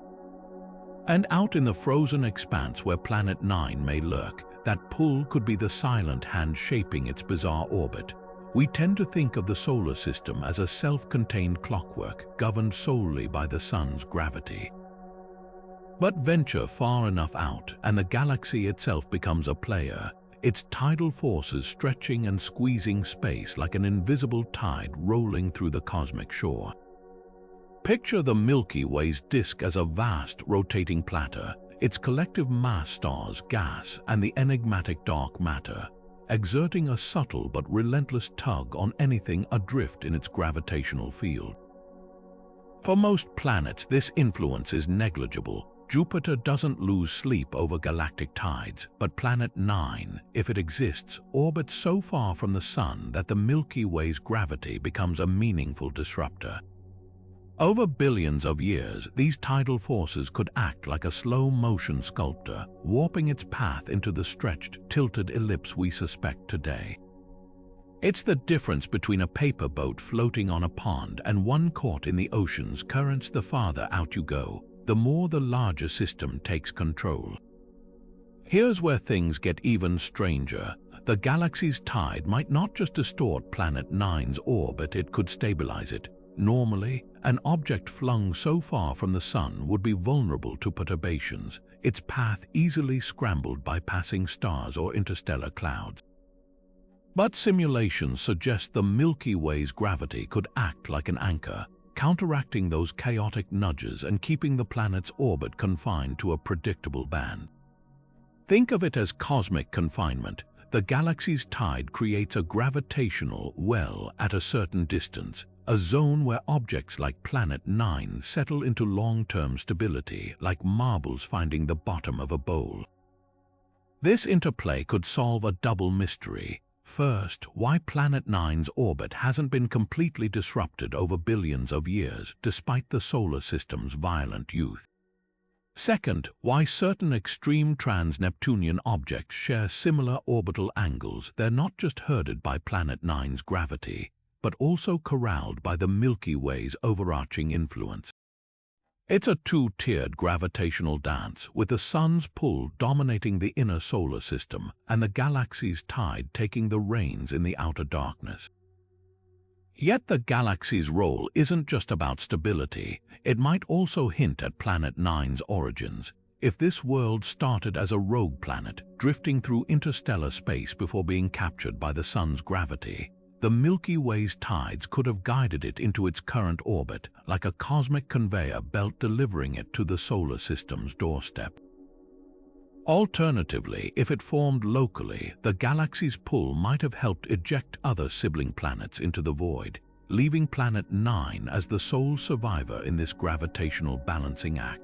And out in the frozen expanse where Planet 9 may lurk, that pull could be the silent hand shaping its bizarre orbit. We tend to think of the solar system as a self-contained clockwork governed solely by the sun's gravity. But venture far enough out, and the galaxy itself becomes a player, its tidal forces stretching and squeezing space like an invisible tide rolling through the cosmic shore. Picture the Milky Way's disk as a vast, rotating platter, its collective mass stars, gas, and the enigmatic dark matter, exerting a subtle but relentless tug on anything adrift in its gravitational field. For most planets, this influence is negligible. Jupiter doesn't lose sleep over galactic tides, but Planet 9, if it exists, orbits so far from the Sun that the Milky Way's gravity becomes a meaningful disruptor. Over billions of years, these tidal forces could act like a slow-motion sculptor, warping its path into the stretched, tilted ellipse we suspect today. It's the difference between a paper boat floating on a pond and one caught in the ocean's currents. The farther out you go, the more the larger system takes control. Here's where things get even stranger. The galaxy's tide might not just distort Planet 9's orbit, it could stabilize it. Normally, an object flung so far from the Sun would be vulnerable to perturbations, its path easily scrambled by passing stars or interstellar clouds. But simulations suggest the Milky Way's gravity could act like an anchor, counteracting those chaotic nudges and keeping the planet's orbit confined to a predictable band. Think of it as cosmic confinement. The galaxy's tide creates a gravitational well at a certain distance, a zone where objects like Planet 9 settle into long-term stability, like marbles finding the bottom of a bowl. This interplay could solve a double mystery. First, why Planet 9's orbit hasn't been completely disrupted over billions of years, despite the solar system's violent youth. Second, why certain extreme trans-Neptunian objects share similar orbital angles. They're not just herded by Planet 9's gravity, but also corralled by the Milky Way's overarching influence. It's a two-tiered gravitational dance, with the Sun's pull dominating the inner solar system and the galaxy's tide taking the reins in the outer darkness. Yet the galaxy's role isn't just about stability. It might also hint at Planet 9's origins. If this world started as a rogue planet, drifting through interstellar space before being captured by the Sun's gravity, the Milky Way's tides could have guided it into its current orbit, like a cosmic conveyor belt delivering it to the solar system's doorstep. Alternatively, if it formed locally, the galaxy's pull might have helped eject other sibling planets into the void, leaving Planet 9 as the sole survivor in this gravitational balancing act.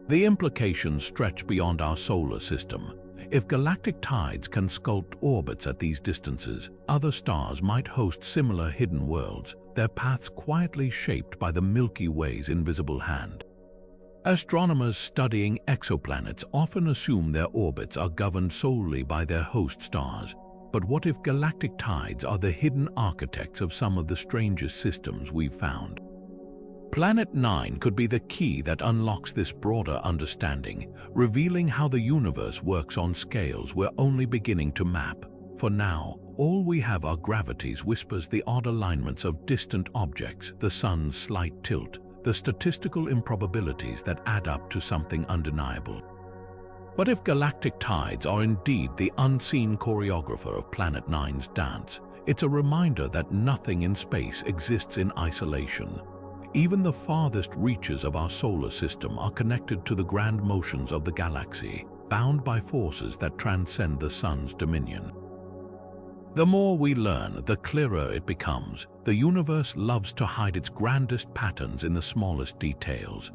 The implications stretch beyond our solar system. If galactic tides can sculpt orbits at these distances, other stars might host similar hidden worlds, their paths quietly shaped by the Milky Way's invisible hand. Astronomers studying exoplanets often assume their orbits are governed solely by their host stars. But what if galactic tides are the hidden architects of some of the strangest systems we've found? Planet 9 could be the key that unlocks this broader understanding, revealing how the universe works on scales we're only beginning to map. For now, all we have are gravity's whispers, the odd alignments of distant objects, the Sun's slight tilt, the statistical improbabilities that add up to something undeniable. But if galactic tides are indeed the unseen choreographer of Planet 9's dance, it's a reminder that nothing in space exists in isolation. Even the farthest reaches of our solar system are connected to the grand motions of the galaxy, bound by forces that transcend the Sun's dominion. The more we learn, the clearer it becomes. The universe loves to hide its grandest patterns in the smallest details.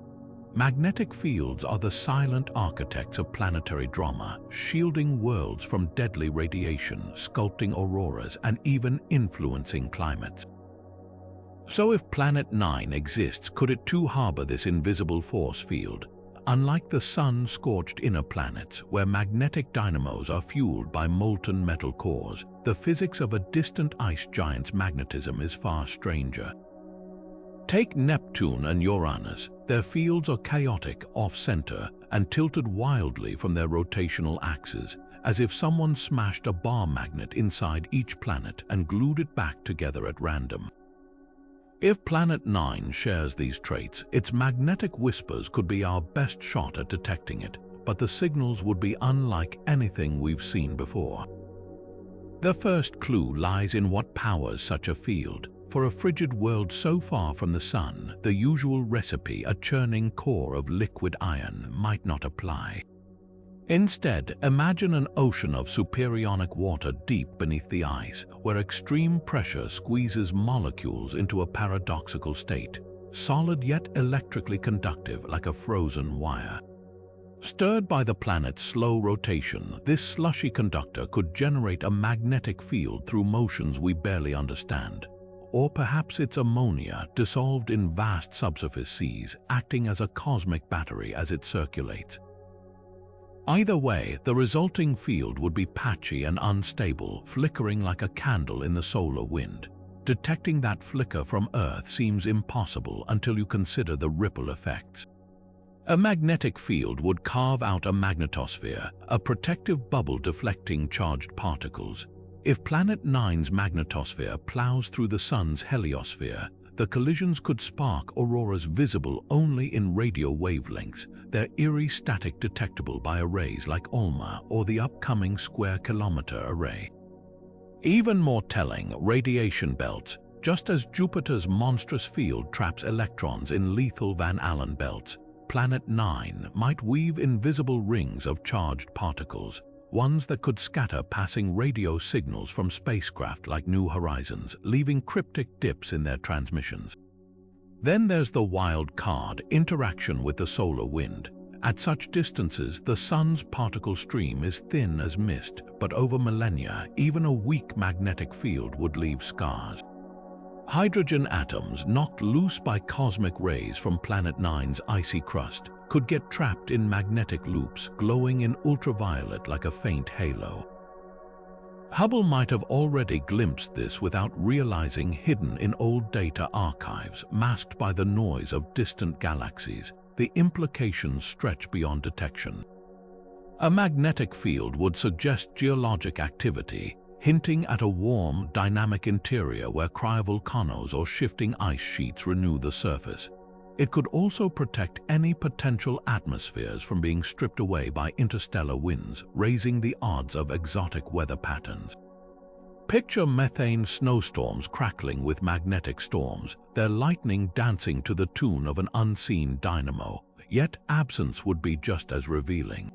Magnetic fields are the silent architects of planetary drama, shielding worlds from deadly radiation, sculpting auroras, and even influencing climates. So if Planet 9 exists, could it too harbor this invisible force field? Unlike the sun-scorched inner planets, where magnetic dynamos are fueled by molten metal cores, the physics of a distant ice giant's magnetism is far stranger. Take Neptune and Uranus. Their fields are chaotic, off-center, and tilted wildly from their rotational axes, as if someone smashed a bar magnet inside each planet and glued it back together at random. If Planet 9 shares these traits, its magnetic whispers could be our best shot at detecting it, but the signals would be unlike anything we've seen before. The first clue lies in what powers such a field. For a frigid world so far from the Sun, the usual recipe, a churning core of liquid iron, might not apply. Instead, imagine an ocean of superionic water deep beneath the ice, where extreme pressure squeezes molecules into a paradoxical state. solid yet electrically conductive like a frozen wire. Stirred by the planet's slow rotation, this slushy conductor could generate a magnetic field through motions we barely understand. Or perhaps it's ammonia dissolved in vast subsurface seas, acting as a cosmic battery as it circulates. Either way, the resulting field would be patchy and unstable, flickering like a candle in the solar wind. Detecting that flicker from Earth seems impossible until you consider the ripple effects. A magnetic field would carve out a magnetosphere, a protective bubble deflecting charged particles. If Planet 9's magnetosphere plows through the Sun's heliosphere, the collisions could spark auroras visible only in radio wavelengths, their eerie static detectable by arrays like ALMA or the upcoming Square Kilometre Array. Even more telling, radiation belts. Just as Jupiter's monstrous field traps electrons in lethal Van Allen belts, Planet 9 might weave invisible rings of charged particles, ones that could scatter passing radio signals from spacecraft like New Horizons, leaving cryptic dips in their transmissions. Then there's the wild card, interaction with the solar wind. At such distances, the Sun's particle stream is thin as mist, but over millennia, even a weak magnetic field would leave scars. Hydrogen atoms, knocked loose by cosmic rays from Planet 9's icy crust, could get trapped in magnetic loops, glowing in ultraviolet like a faint halo. Hubble might have already glimpsed this without realizing, hidden in old data archives, masked by the noise of distant galaxies. The implications stretch beyond detection. A magnetic field would suggest geologic activity, hinting at a warm, dynamic interior where cryovolcanoes or shifting ice sheets renew the surface. It could also protect any potential atmospheres from being stripped away by interstellar winds, raising the odds of exotic weather patterns. Picture methane snowstorms crackling with magnetic storms, their lightning dancing to the tune of an unseen dynamo, yet absence would be just as revealing.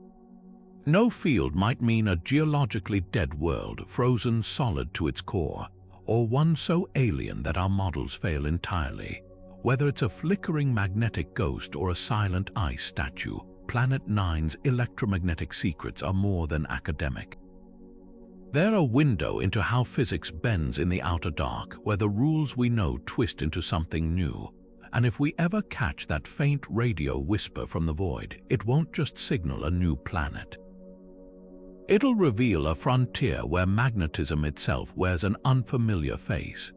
No field might mean a geologically dead world, frozen solid to its core, or one so alien that our models fail entirely. Whether it's a flickering magnetic ghost or a silent ice statue, Planet 9's electromagnetic secrets are more than academic. They're a window into how physics bends in the outer dark, where the rules we know twist into something new. And if we ever catch that faint radio whisper from the void, it won't just signal a new planet. It'll reveal a frontier where magnetism itself wears an unfamiliar face.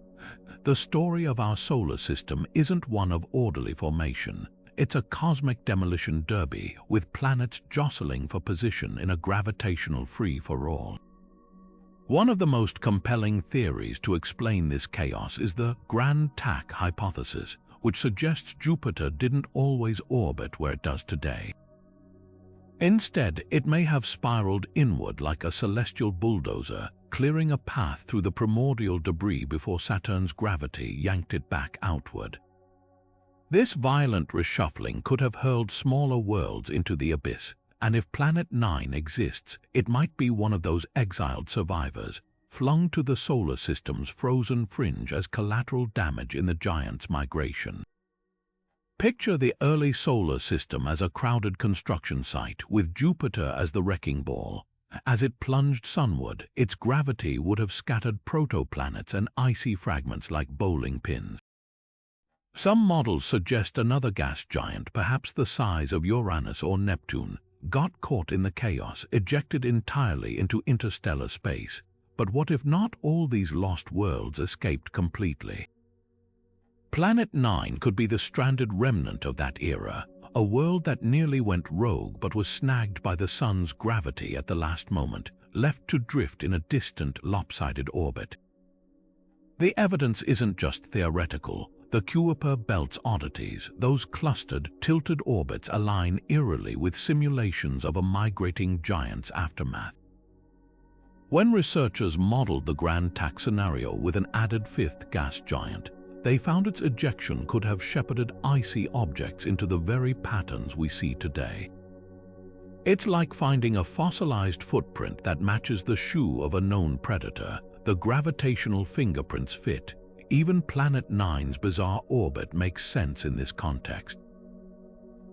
The story of our solar system isn't one of orderly formation. It's a cosmic demolition derby, with planets jostling for position in a gravitational free-for-all. One of the most compelling theories to explain this chaos is the Grand Tack hypothesis, which suggests Jupiter didn't always orbit where it does today. Instead, it may have spiraled inward like a celestial bulldozer, clearing a path through the primordial debris before Saturn's gravity yanked it back outward. This violent reshuffling could have hurled smaller worlds into the abyss, and if Planet 9 exists, it might be one of those exiled survivors, flung to the solar system's frozen fringe as collateral damage in the giant's migration. Picture the early solar system as a crowded construction site, with Jupiter as the wrecking ball. As it plunged sunward, its gravity would have scattered protoplanets and icy fragments like bowling pins. Some models suggest another gas giant, perhaps the size of Uranus or Neptune, got caught in the chaos, ejected entirely into interstellar space. But what if not all these lost worlds escaped completely? Planet 9 could be the stranded remnant of that era, a world that nearly went rogue but was snagged by the Sun's gravity at the last moment, left to drift in a distant, lopsided orbit. The evidence isn't just theoretical. The Kuiper belt's oddities, those clustered, tilted orbits, align eerily with simulations of a migrating giant's aftermath. When researchers modeled the Grand Tack scenario with an added fifth gas giant, they found its ejection could have shepherded icy objects into the very patterns we see today. It's like finding a fossilized footprint that matches the shoe of a known predator. The gravitational fingerprints fit, even Planet 9's bizarre orbit makes sense in this context.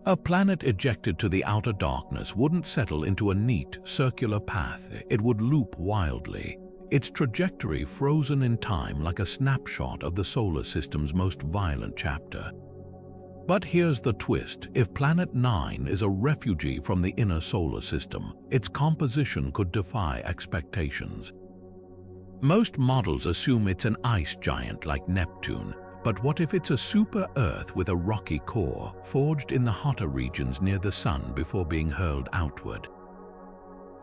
A planet ejected to the outer darkness wouldn't settle into a neat, circular path. It would loop wildly, its trajectory frozen in time like a snapshot of the solar system's most violent chapter. But here's the twist. If Planet 9 is a refugee from the inner solar system, its composition could defy expectations. Most models assume it's an ice giant like Neptune, but what if it's a super-Earth with a rocky core, forged in the hotter regions near the Sun before being hurled outward?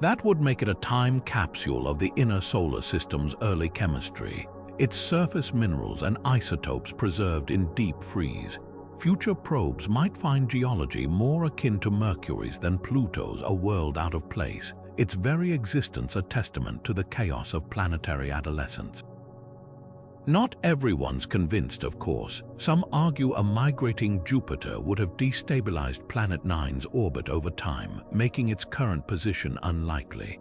That would make it a time capsule of the inner solar system's early chemistry, its surface minerals and isotopes preserved in deep freeze. Future probes might find geology more akin to Mercury's than Pluto's, a world out of place, its very existence a testament to the chaos of planetary adolescence. Not everyone's convinced, of course. Some argue a migrating Jupiter would have destabilized Planet 9's orbit over time, making its current position unlikely.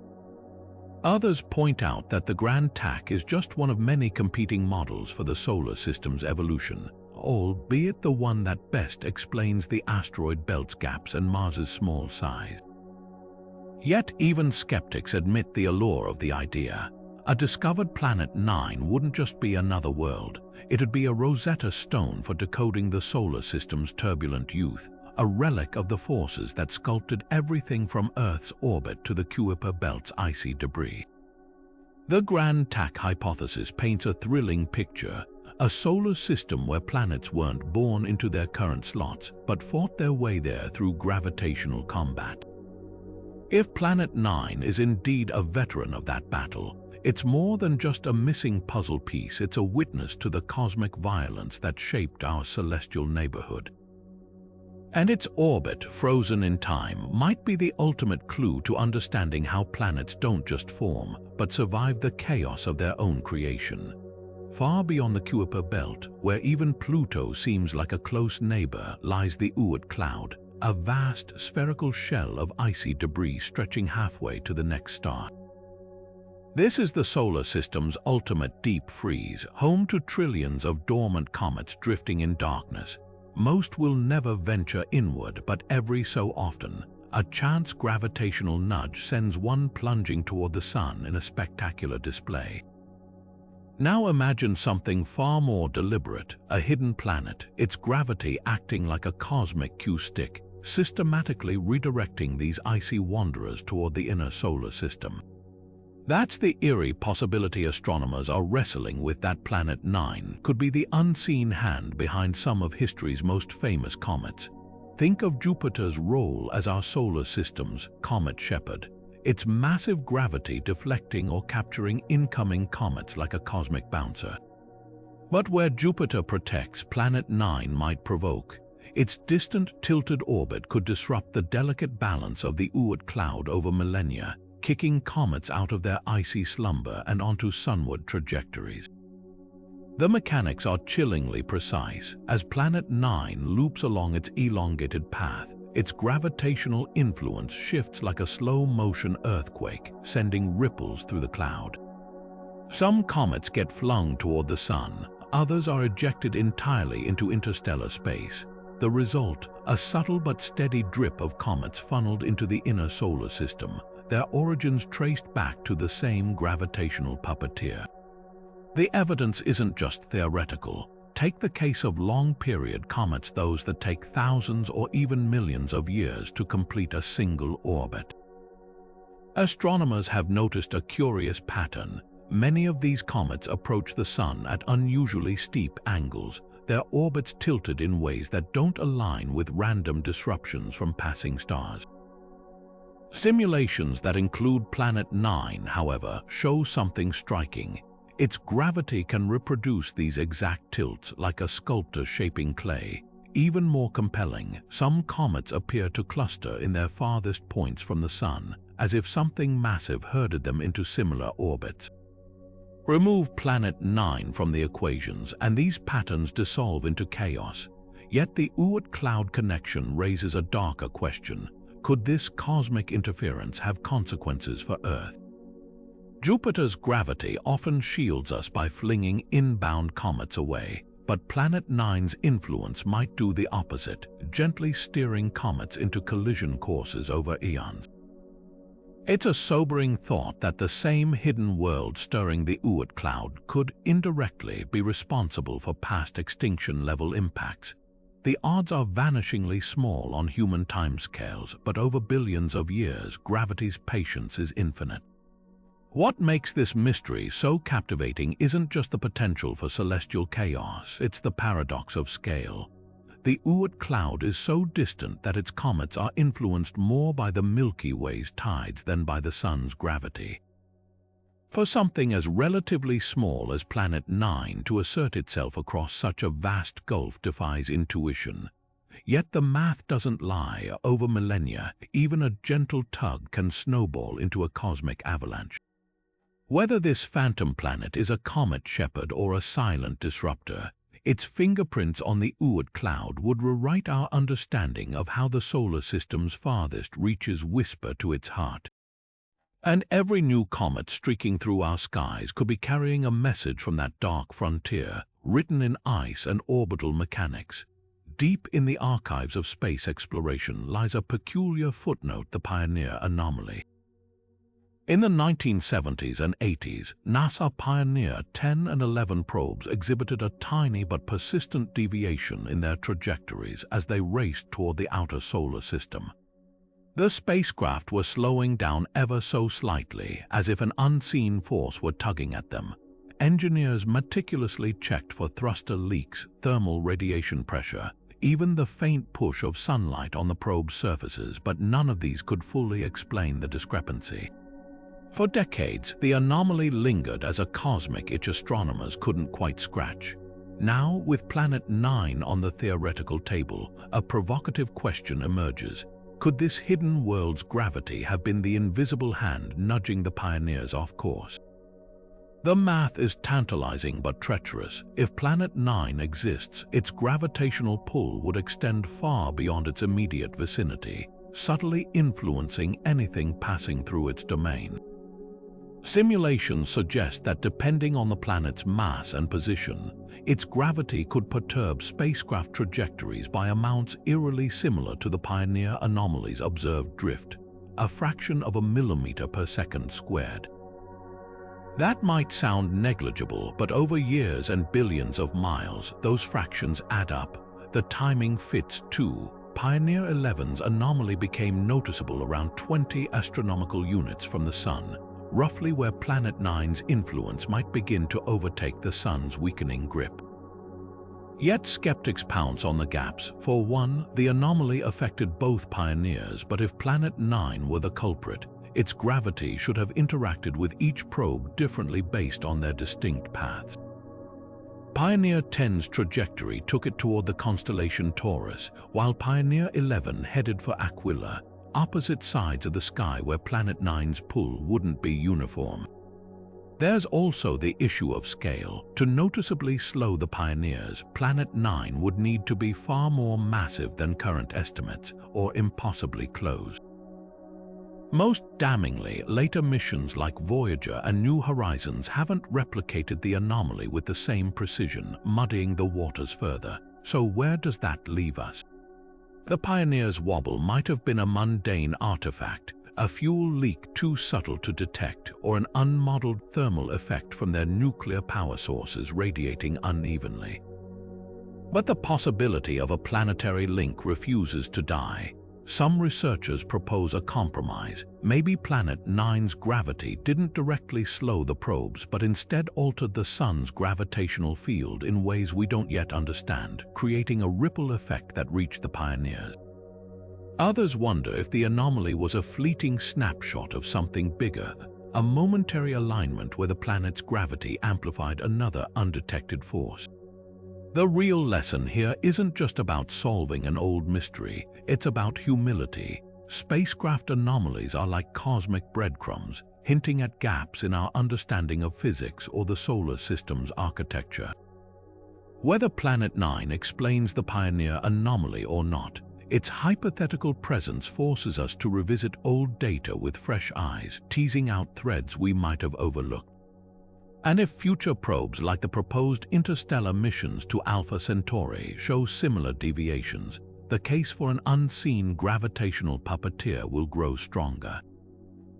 Others point out that the Grand Tack is just one of many competing models for the solar system's evolution, albeit the one that best explains the asteroid belt's gaps and Mars's small size. Yet even skeptics admit the allure of the idea. A discovered Planet 9 wouldn't just be another world, it'd be a Rosetta Stone for decoding the solar system's turbulent youth, a relic of the forces that sculpted everything from Earth's orbit to the Kuiper belt's icy debris. The Grand Tack hypothesis paints a thrilling picture, a solar system where planets weren't born into their current slots, but fought their way there through gravitational combat. If Planet 9 is indeed a veteran of that battle, it's more than just a missing puzzle piece, it's a witness to the cosmic violence that shaped our celestial neighborhood. And its orbit, frozen in time, might be the ultimate clue to understanding how planets don't just form, but survive the chaos of their own creation. Far beyond the Kuiper belt, where even Pluto seems like a close neighbor, lies the Oort cloud, a vast spherical shell of icy debris stretching halfway to the next star. This is the solar system's ultimate deep freeze, home to trillions of dormant comets drifting in darkness. Most will never venture inward, but every so often, a chance gravitational nudge sends one plunging toward the Sun in a spectacular display. Now imagine something far more deliberate, a hidden planet, its gravity acting like a cosmic cue stick, systematically redirecting these icy wanderers toward the inner solar system. That's the eerie possibility astronomers are wrestling with. That Planet 9 could be the unseen hand behind some of history's most famous comets. Think of Jupiter's role as our solar system's comet shepherd, its massive gravity deflecting or capturing incoming comets like a cosmic bouncer. But where Jupiter protects, Planet 9 might provoke. Its distant, tilted orbit could disrupt the delicate balance of the Oort cloud over millennia, kicking comets out of their icy slumber and onto sunward trajectories. The mechanics are chillingly precise. As Planet 9 loops along its elongated path, its gravitational influence shifts like a slow-motion earthquake, sending ripples through the cloud. Some comets get flung toward the Sun, others are ejected entirely into interstellar space. The result, a subtle but steady drip of comets funneled into the inner solar system, their origins traced back to the same gravitational puppeteer. The evidence isn't just theoretical. Take the case of long-period comets, those that take thousands or even millions of years to complete a single orbit. Astronomers have noticed a curious pattern. Many of these comets approach the Sun at unusually steep angles, their orbits tilted in ways that don't align with random disruptions from passing stars. Simulations that include Planet 9, however, show something striking. Its gravity can reproduce these exact tilts like a sculptor shaping clay. Even more compelling, some comets appear to cluster in their farthest points from the Sun, as if something massive herded them into similar orbits. Remove Planet 9 from the equations, and these patterns dissolve into chaos. Yet the Oort cloud connection raises a darker question. Could this cosmic interference have consequences for Earth? Jupiter's gravity often shields us by flinging inbound comets away, but Planet Nine's influence might do the opposite, gently steering comets into collision courses over eons. It's a sobering thought that the same hidden world stirring the Oort cloud could indirectly be responsible for past extinction-level impacts. The odds are vanishingly small on human timescales, but over billions of years, gravity's patience is infinite. What makes this mystery so captivating isn't just the potential for celestial chaos, it's the paradox of scale. The Oort cloud is so distant that its comets are influenced more by the Milky Way's tides than by the Sun's gravity. For something as relatively small as Planet 9 to assert itself across such a vast gulf defies intuition. Yet the math doesn't lie. Over millennia, even a gentle tug can snowball into a cosmic avalanche. Whether this phantom planet is a comet shepherd or a silent disruptor, its fingerprints on the Oort cloud would rewrite our understanding of how the solar system's farthest reaches whisper to its heart. And every new comet streaking through our skies could be carrying a message from that dark frontier, written in ice and orbital mechanics. Deep in the archives of space exploration lies a peculiar footnote: the Pioneer anomaly. In the 1970s and 80s, NASA Pioneer 10 and 11 probes exhibited a tiny but persistent deviation in their trajectories as they raced toward the outer solar system. The spacecraft were slowing down ever so slightly, as if an unseen force were tugging at them. Engineers meticulously checked for thruster leaks, thermal radiation pressure, even the faint push of sunlight on the probe's surfaces, but none of these could fully explain the discrepancy. For decades, the anomaly lingered as a cosmic itch astronomers couldn't quite scratch. Now, with Planet 9 on the theoretical table, a provocative question emerges. Could this hidden world's gravity have been the invisible hand nudging the Pioneers off course? The math is tantalizing but treacherous. If Planet 9 exists, its gravitational pull would extend far beyond its immediate vicinity, subtly influencing anything passing through its domain. Simulations suggest that depending on the planet's mass and position, its gravity could perturb spacecraft trajectories by amounts eerily similar to the Pioneer anomaly's observed drift, a fraction of a millimeter per second squared. That might sound negligible, but over years and billions of miles, those fractions add up. The timing fits too. Pioneer 11's anomaly became noticeable around 20 astronomical units from the Sun, roughly where Planet 9's influence might begin to overtake the Sun's weakening grip. Yet skeptics pounce on the gaps. For one, the anomaly affected both Pioneers, but if Planet 9 were the culprit, its gravity should have interacted with each probe differently based on their distinct paths. Pioneer 10's trajectory took it toward the constellation Taurus, while Pioneer 11 headed for Aquila, opposite sides of the sky where Planet 9's pull wouldn't be uniform. There's also the issue of scale. To noticeably slow the Pioneers, Planet 9 would need to be far more massive than current estimates, or impossibly close. Most damningly, later missions like Voyager and New Horizons haven't replicated the anomaly with the same precision, muddying the waters further. So where does that leave us? The Pioneer's wobble might have been a mundane artifact, a fuel leak too subtle to detect, or an unmodeled thermal effect from their nuclear power sources radiating unevenly. But the possibility of a planetary link refuses to die. Some researchers propose a compromise. Maybe Planet 9's gravity didn't directly slow the probes, but instead altered the Sun's gravitational field in ways we don't yet understand, creating a ripple effect that reached the Pioneers. Others wonder if the anomaly was a fleeting snapshot of something bigger, a momentary alignment where the planet's gravity amplified another undetected force. The real lesson here isn't just about solving an old mystery, it's about humility. Spacecraft anomalies are like cosmic breadcrumbs, hinting at gaps in our understanding of physics or the solar system's architecture. Whether Planet 9 explains the Pioneer anomaly or not, its hypothetical presence forces us to revisit old data with fresh eyes, teasing out threads we might have overlooked. And if future probes like the proposed interstellar missions to Alpha Centauri show similar deviations, the case for an unseen gravitational puppeteer will grow stronger.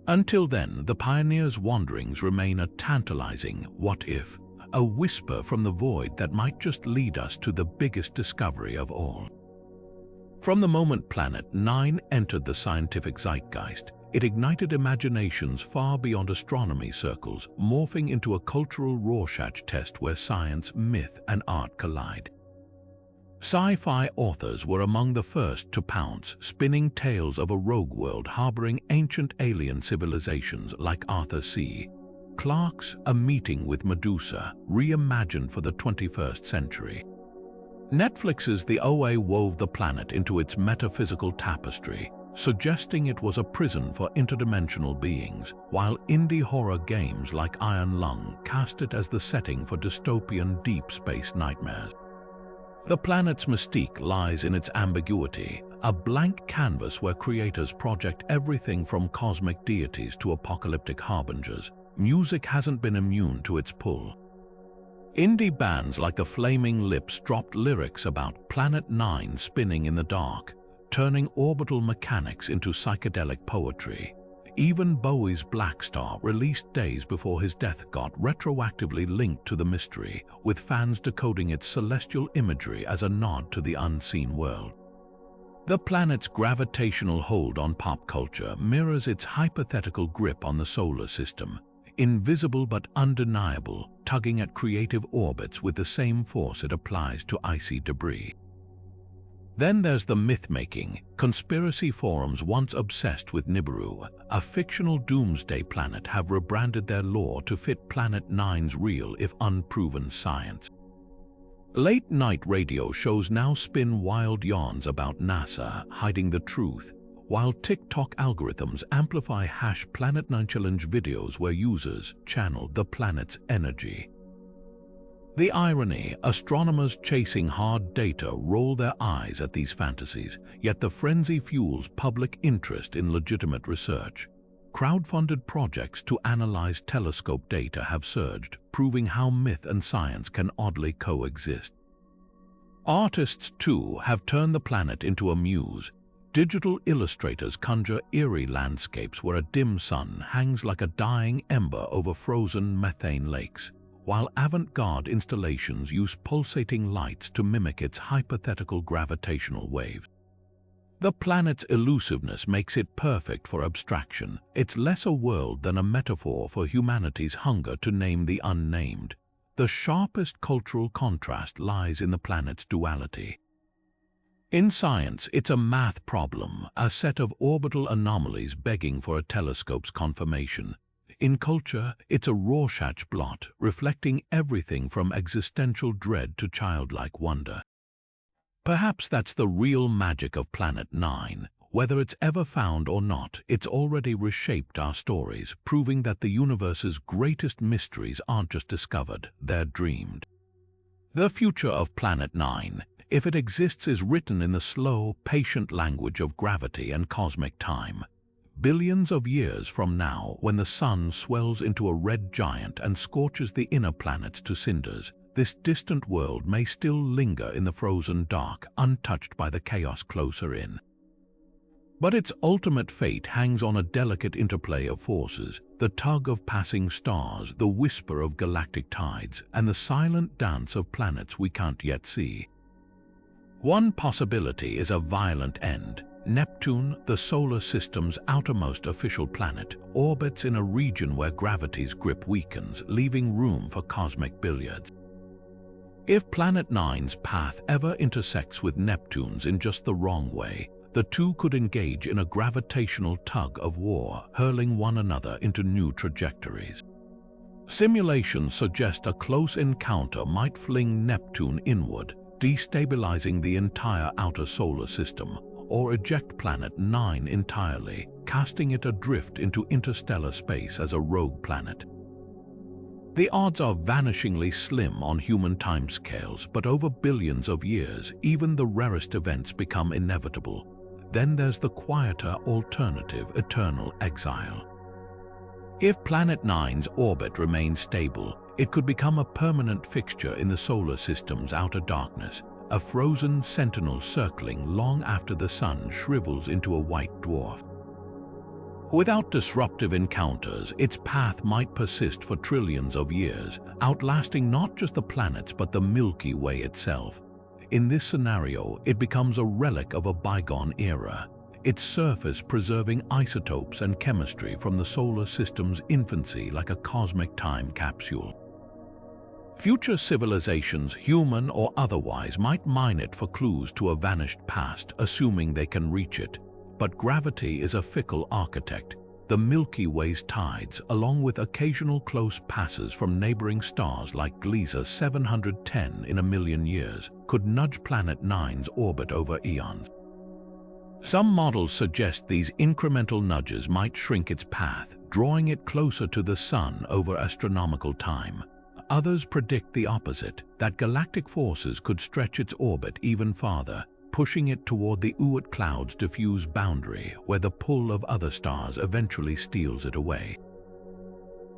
Until then, the pioneer's wanderings remain a tantalizing what-if, a whisper from the void that might just lead us to the biggest discovery of all. From the moment Planet 9 entered the scientific zeitgeist, it ignited imaginations far beyond astronomy circles, morphing into a cultural Rorschach test where science, myth, and art collide. Sci-fi authors were among the first to pounce, spinning tales of a rogue world harboring ancient alien civilizations like Arthur C. Clarke's A Meeting with Medusa, reimagined for the 21st century. Netflix's The OA wove the planet into its metaphysical tapestry, suggesting it was a prison for interdimensional beings, while indie horror games like Iron Lung cast it as the setting for dystopian deep space nightmares. The planet's mystique lies in its ambiguity, a blank canvas where creators project everything from cosmic deities to apocalyptic harbingers. Music hasn't been immune to its pull. Indie bands like the Flaming Lips dropped lyrics about Planet 9 spinning in the dark, turning orbital mechanics into psychedelic poetry. Even Bowie's Black Star, released days before his death, got retroactively linked to the mystery, with fans decoding its celestial imagery as a nod to the unseen world. The planet's gravitational hold on pop culture mirrors its hypothetical grip on the solar system, invisible but undeniable, tugging at creative orbits with the same force it applies to icy debris. Then there's the myth-making. Conspiracy forums once obsessed with Nibiru, a fictional doomsday planet, have rebranded their lore to fit Planet 9's real, if unproven, science. Late-night radio shows now spin wild yarns about NASA hiding the truth, while TikTok algorithms amplify Planet 9 challenge videos where users channel the planet's energy. The irony: astronomers chasing hard data roll their eyes at these fantasies, yet the frenzy fuels public interest in legitimate research. Crowdfunded projects to analyze telescope data have surged, proving how myth and science can oddly coexist. Artists, too, have turned the planet into a muse. Digital illustrators conjure eerie landscapes where a dim sun hangs like a dying ember over frozen methane lakes, while avant-garde installations use pulsating lights to mimic its hypothetical gravitational waves. The planet's elusiveness makes it perfect for abstraction. It's less a world than a metaphor for humanity's hunger to name the unnamed. The sharpest cultural contrast lies in the planet's duality. In science, it's a math problem, a set of orbital anomalies begging for a telescope's confirmation. In culture, it's a Rorschach blot, reflecting everything from existential dread to childlike wonder. Perhaps that's the real magic of Planet 9. Whether it's ever found or not, it's already reshaped our stories, proving that the universe's greatest mysteries aren't just discovered, they're dreamed. The future of Planet 9, if it exists, is written in the slow, patient language of gravity and cosmic time. Billions of years from now, when the sun swells into a red giant and scorches the inner planets to cinders, this distant world may still linger in the frozen dark, untouched by the chaos closer in. But its ultimate fate hangs on a delicate interplay of forces: the tug of passing stars, the whisper of galactic tides, and the silent dance of planets we can't yet see. One possibility is a violent end. Neptune, the solar system's outermost official planet, orbits in a region where gravity's grip weakens, leaving room for cosmic billiards. If Planet 9's path ever intersects with Neptune's in just the wrong way, the two could engage in a gravitational tug of war, hurling one another into new trajectories. Simulations suggest a close encounter might fling Neptune inward, destabilizing the entire outer solar system, or eject Planet 9 entirely, casting it adrift into interstellar space as a rogue planet. The odds are vanishingly slim on human timescales, but over billions of years, even the rarest events become inevitable. Then there's the quieter alternative, eternal exile. If Planet 9's orbit remains stable, it could become a permanent fixture in the solar system's outer darkness, a frozen sentinel circling long after the sun shrivels into a white dwarf. Without disruptive encounters, its path might persist for trillions of years, outlasting not just the planets but the Milky Way itself. In this scenario, it becomes a relic of a bygone era, its surface preserving isotopes and chemistry from the solar system's infancy like a cosmic time capsule. Future civilizations, human or otherwise, might mine it for clues to a vanished past, assuming they can reach it. But gravity is a fickle architect. The Milky Way's tides, along with occasional close passes from neighboring stars like Gliese 710 in a million years, could nudge Planet 9's orbit over eons. Some models suggest these incremental nudges might shrink its path, drawing it closer to the Sun over astronomical time. Others predict the opposite, that galactic forces could stretch its orbit even farther, pushing it toward the Oort cloud's diffuse boundary, where the pull of other stars eventually steals it away.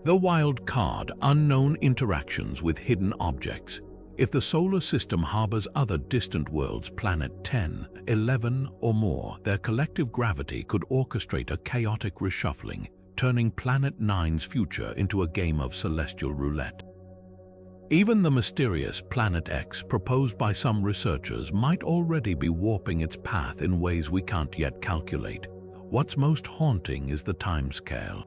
The wild card, unknown interactions with hidden objects. If the solar system harbors other distant worlds, Planet 10, 11 or more, their collective gravity could orchestrate a chaotic reshuffling, turning Planet 9's future into a game of celestial roulette. Even the mysterious Planet X proposed by some researchers might already be warping its path in ways we can't yet calculate. What's most haunting is the timescale.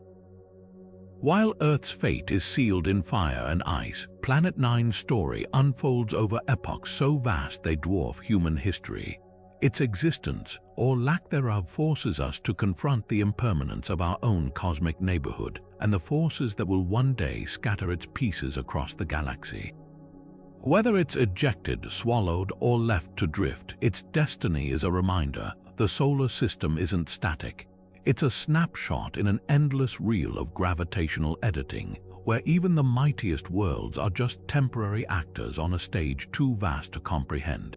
While Earth's fate is sealed in fire and ice, Planet 9's story unfolds over epochs so vast they dwarf human history. Its existence, or lack thereof, forces us to confront the impermanence of our own cosmic neighborhood and the forces that will one day scatter its pieces across the galaxy. Whether it's ejected, swallowed, or left to drift, its destiny is a reminder: the solar system isn't static. It's a snapshot in an endless reel of gravitational editing, where even the mightiest worlds are just temporary actors on a stage too vast to comprehend.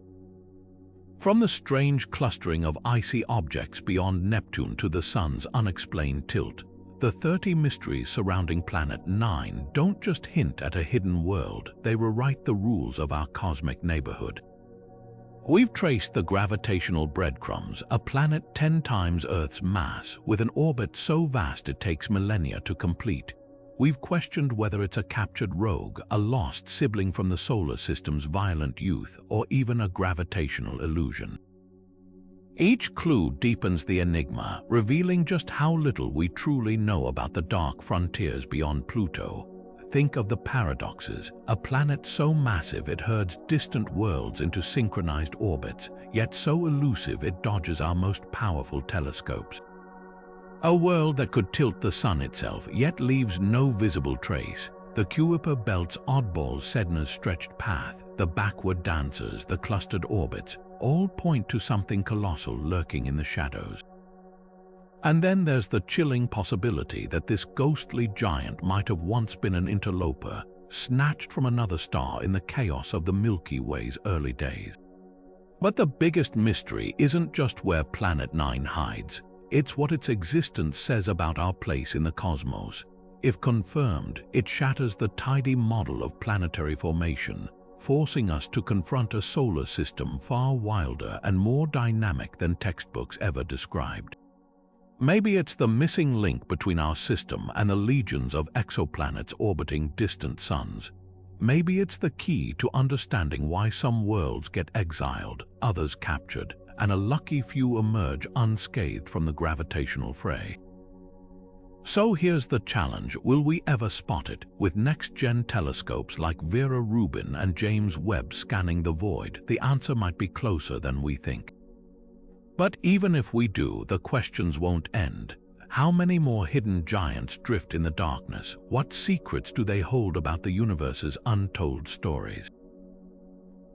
From the strange clustering of icy objects beyond Neptune to the Sun's unexplained tilt, the 30 mysteries surrounding Planet 9 don't just hint at a hidden world, they rewrite the rules of our cosmic neighborhood. We've traced the gravitational breadcrumbs, a planet 10 times Earth's mass, with an orbit so vast it takes millennia to complete. We've questioned whether it's a captured rogue, a lost sibling from the solar system's violent youth, or even a gravitational illusion. Each clue deepens the enigma, revealing just how little we truly know about the dark frontiers beyond Pluto. Think of the paradoxes: a planet so massive it herds distant worlds into synchronized orbits, yet so elusive it dodges our most powerful telescopes. A world that could tilt the Sun itself, yet leaves no visible trace. The Kuiper belt's oddball Sedna's stretched path, the backward dancers, the clustered orbits, all point to something colossal lurking in the shadows. And then there's the chilling possibility that this ghostly giant might have once been an interloper, snatched from another star in the chaos of the Milky Way's early days. But the biggest mystery isn't just where Planet 9 hides. It's what its existence says about our place in the cosmos. If confirmed, it shatters the tidy model of planetary formation, forcing us to confront a solar system far wilder and more dynamic than textbooks ever described. Maybe it's the missing link between our system and the legions of exoplanets orbiting distant suns. Maybe it's the key to understanding why some worlds get exiled, others captured, and a lucky few emerge unscathed from the gravitational fray. So here's the challenge: will we ever spot it? With next-gen telescopes like Vera Rubin and James Webb scanning the void, the answer might be closer than we think. But even if we do, the questions won't end. How many more hidden giants drift in the darkness? What secrets do they hold about the universe's untold stories?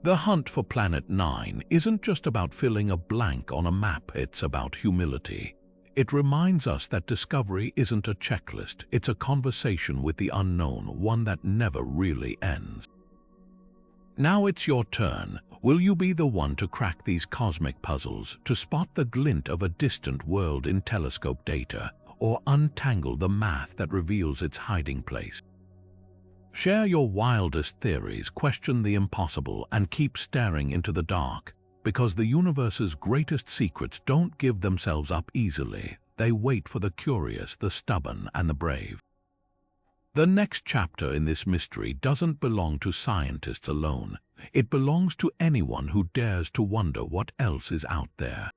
The hunt for Planet 9 isn't just about filling a blank on a map, it's about humility. It reminds us that discovery isn't a checklist, it's a conversation with the unknown, one that never really ends. Now it's your turn. Will you be the one to crack these cosmic puzzles, to spot the glint of a distant world in telescope data, or untangle the math that reveals its hiding place? Share your wildest theories, question the impossible, and keep staring into the dark, because the universe's greatest secrets don't give themselves up easily. They wait for the curious, the stubborn, and the brave. The next chapter in this mystery doesn't belong to scientists alone. It belongs to anyone who dares to wonder what else is out there.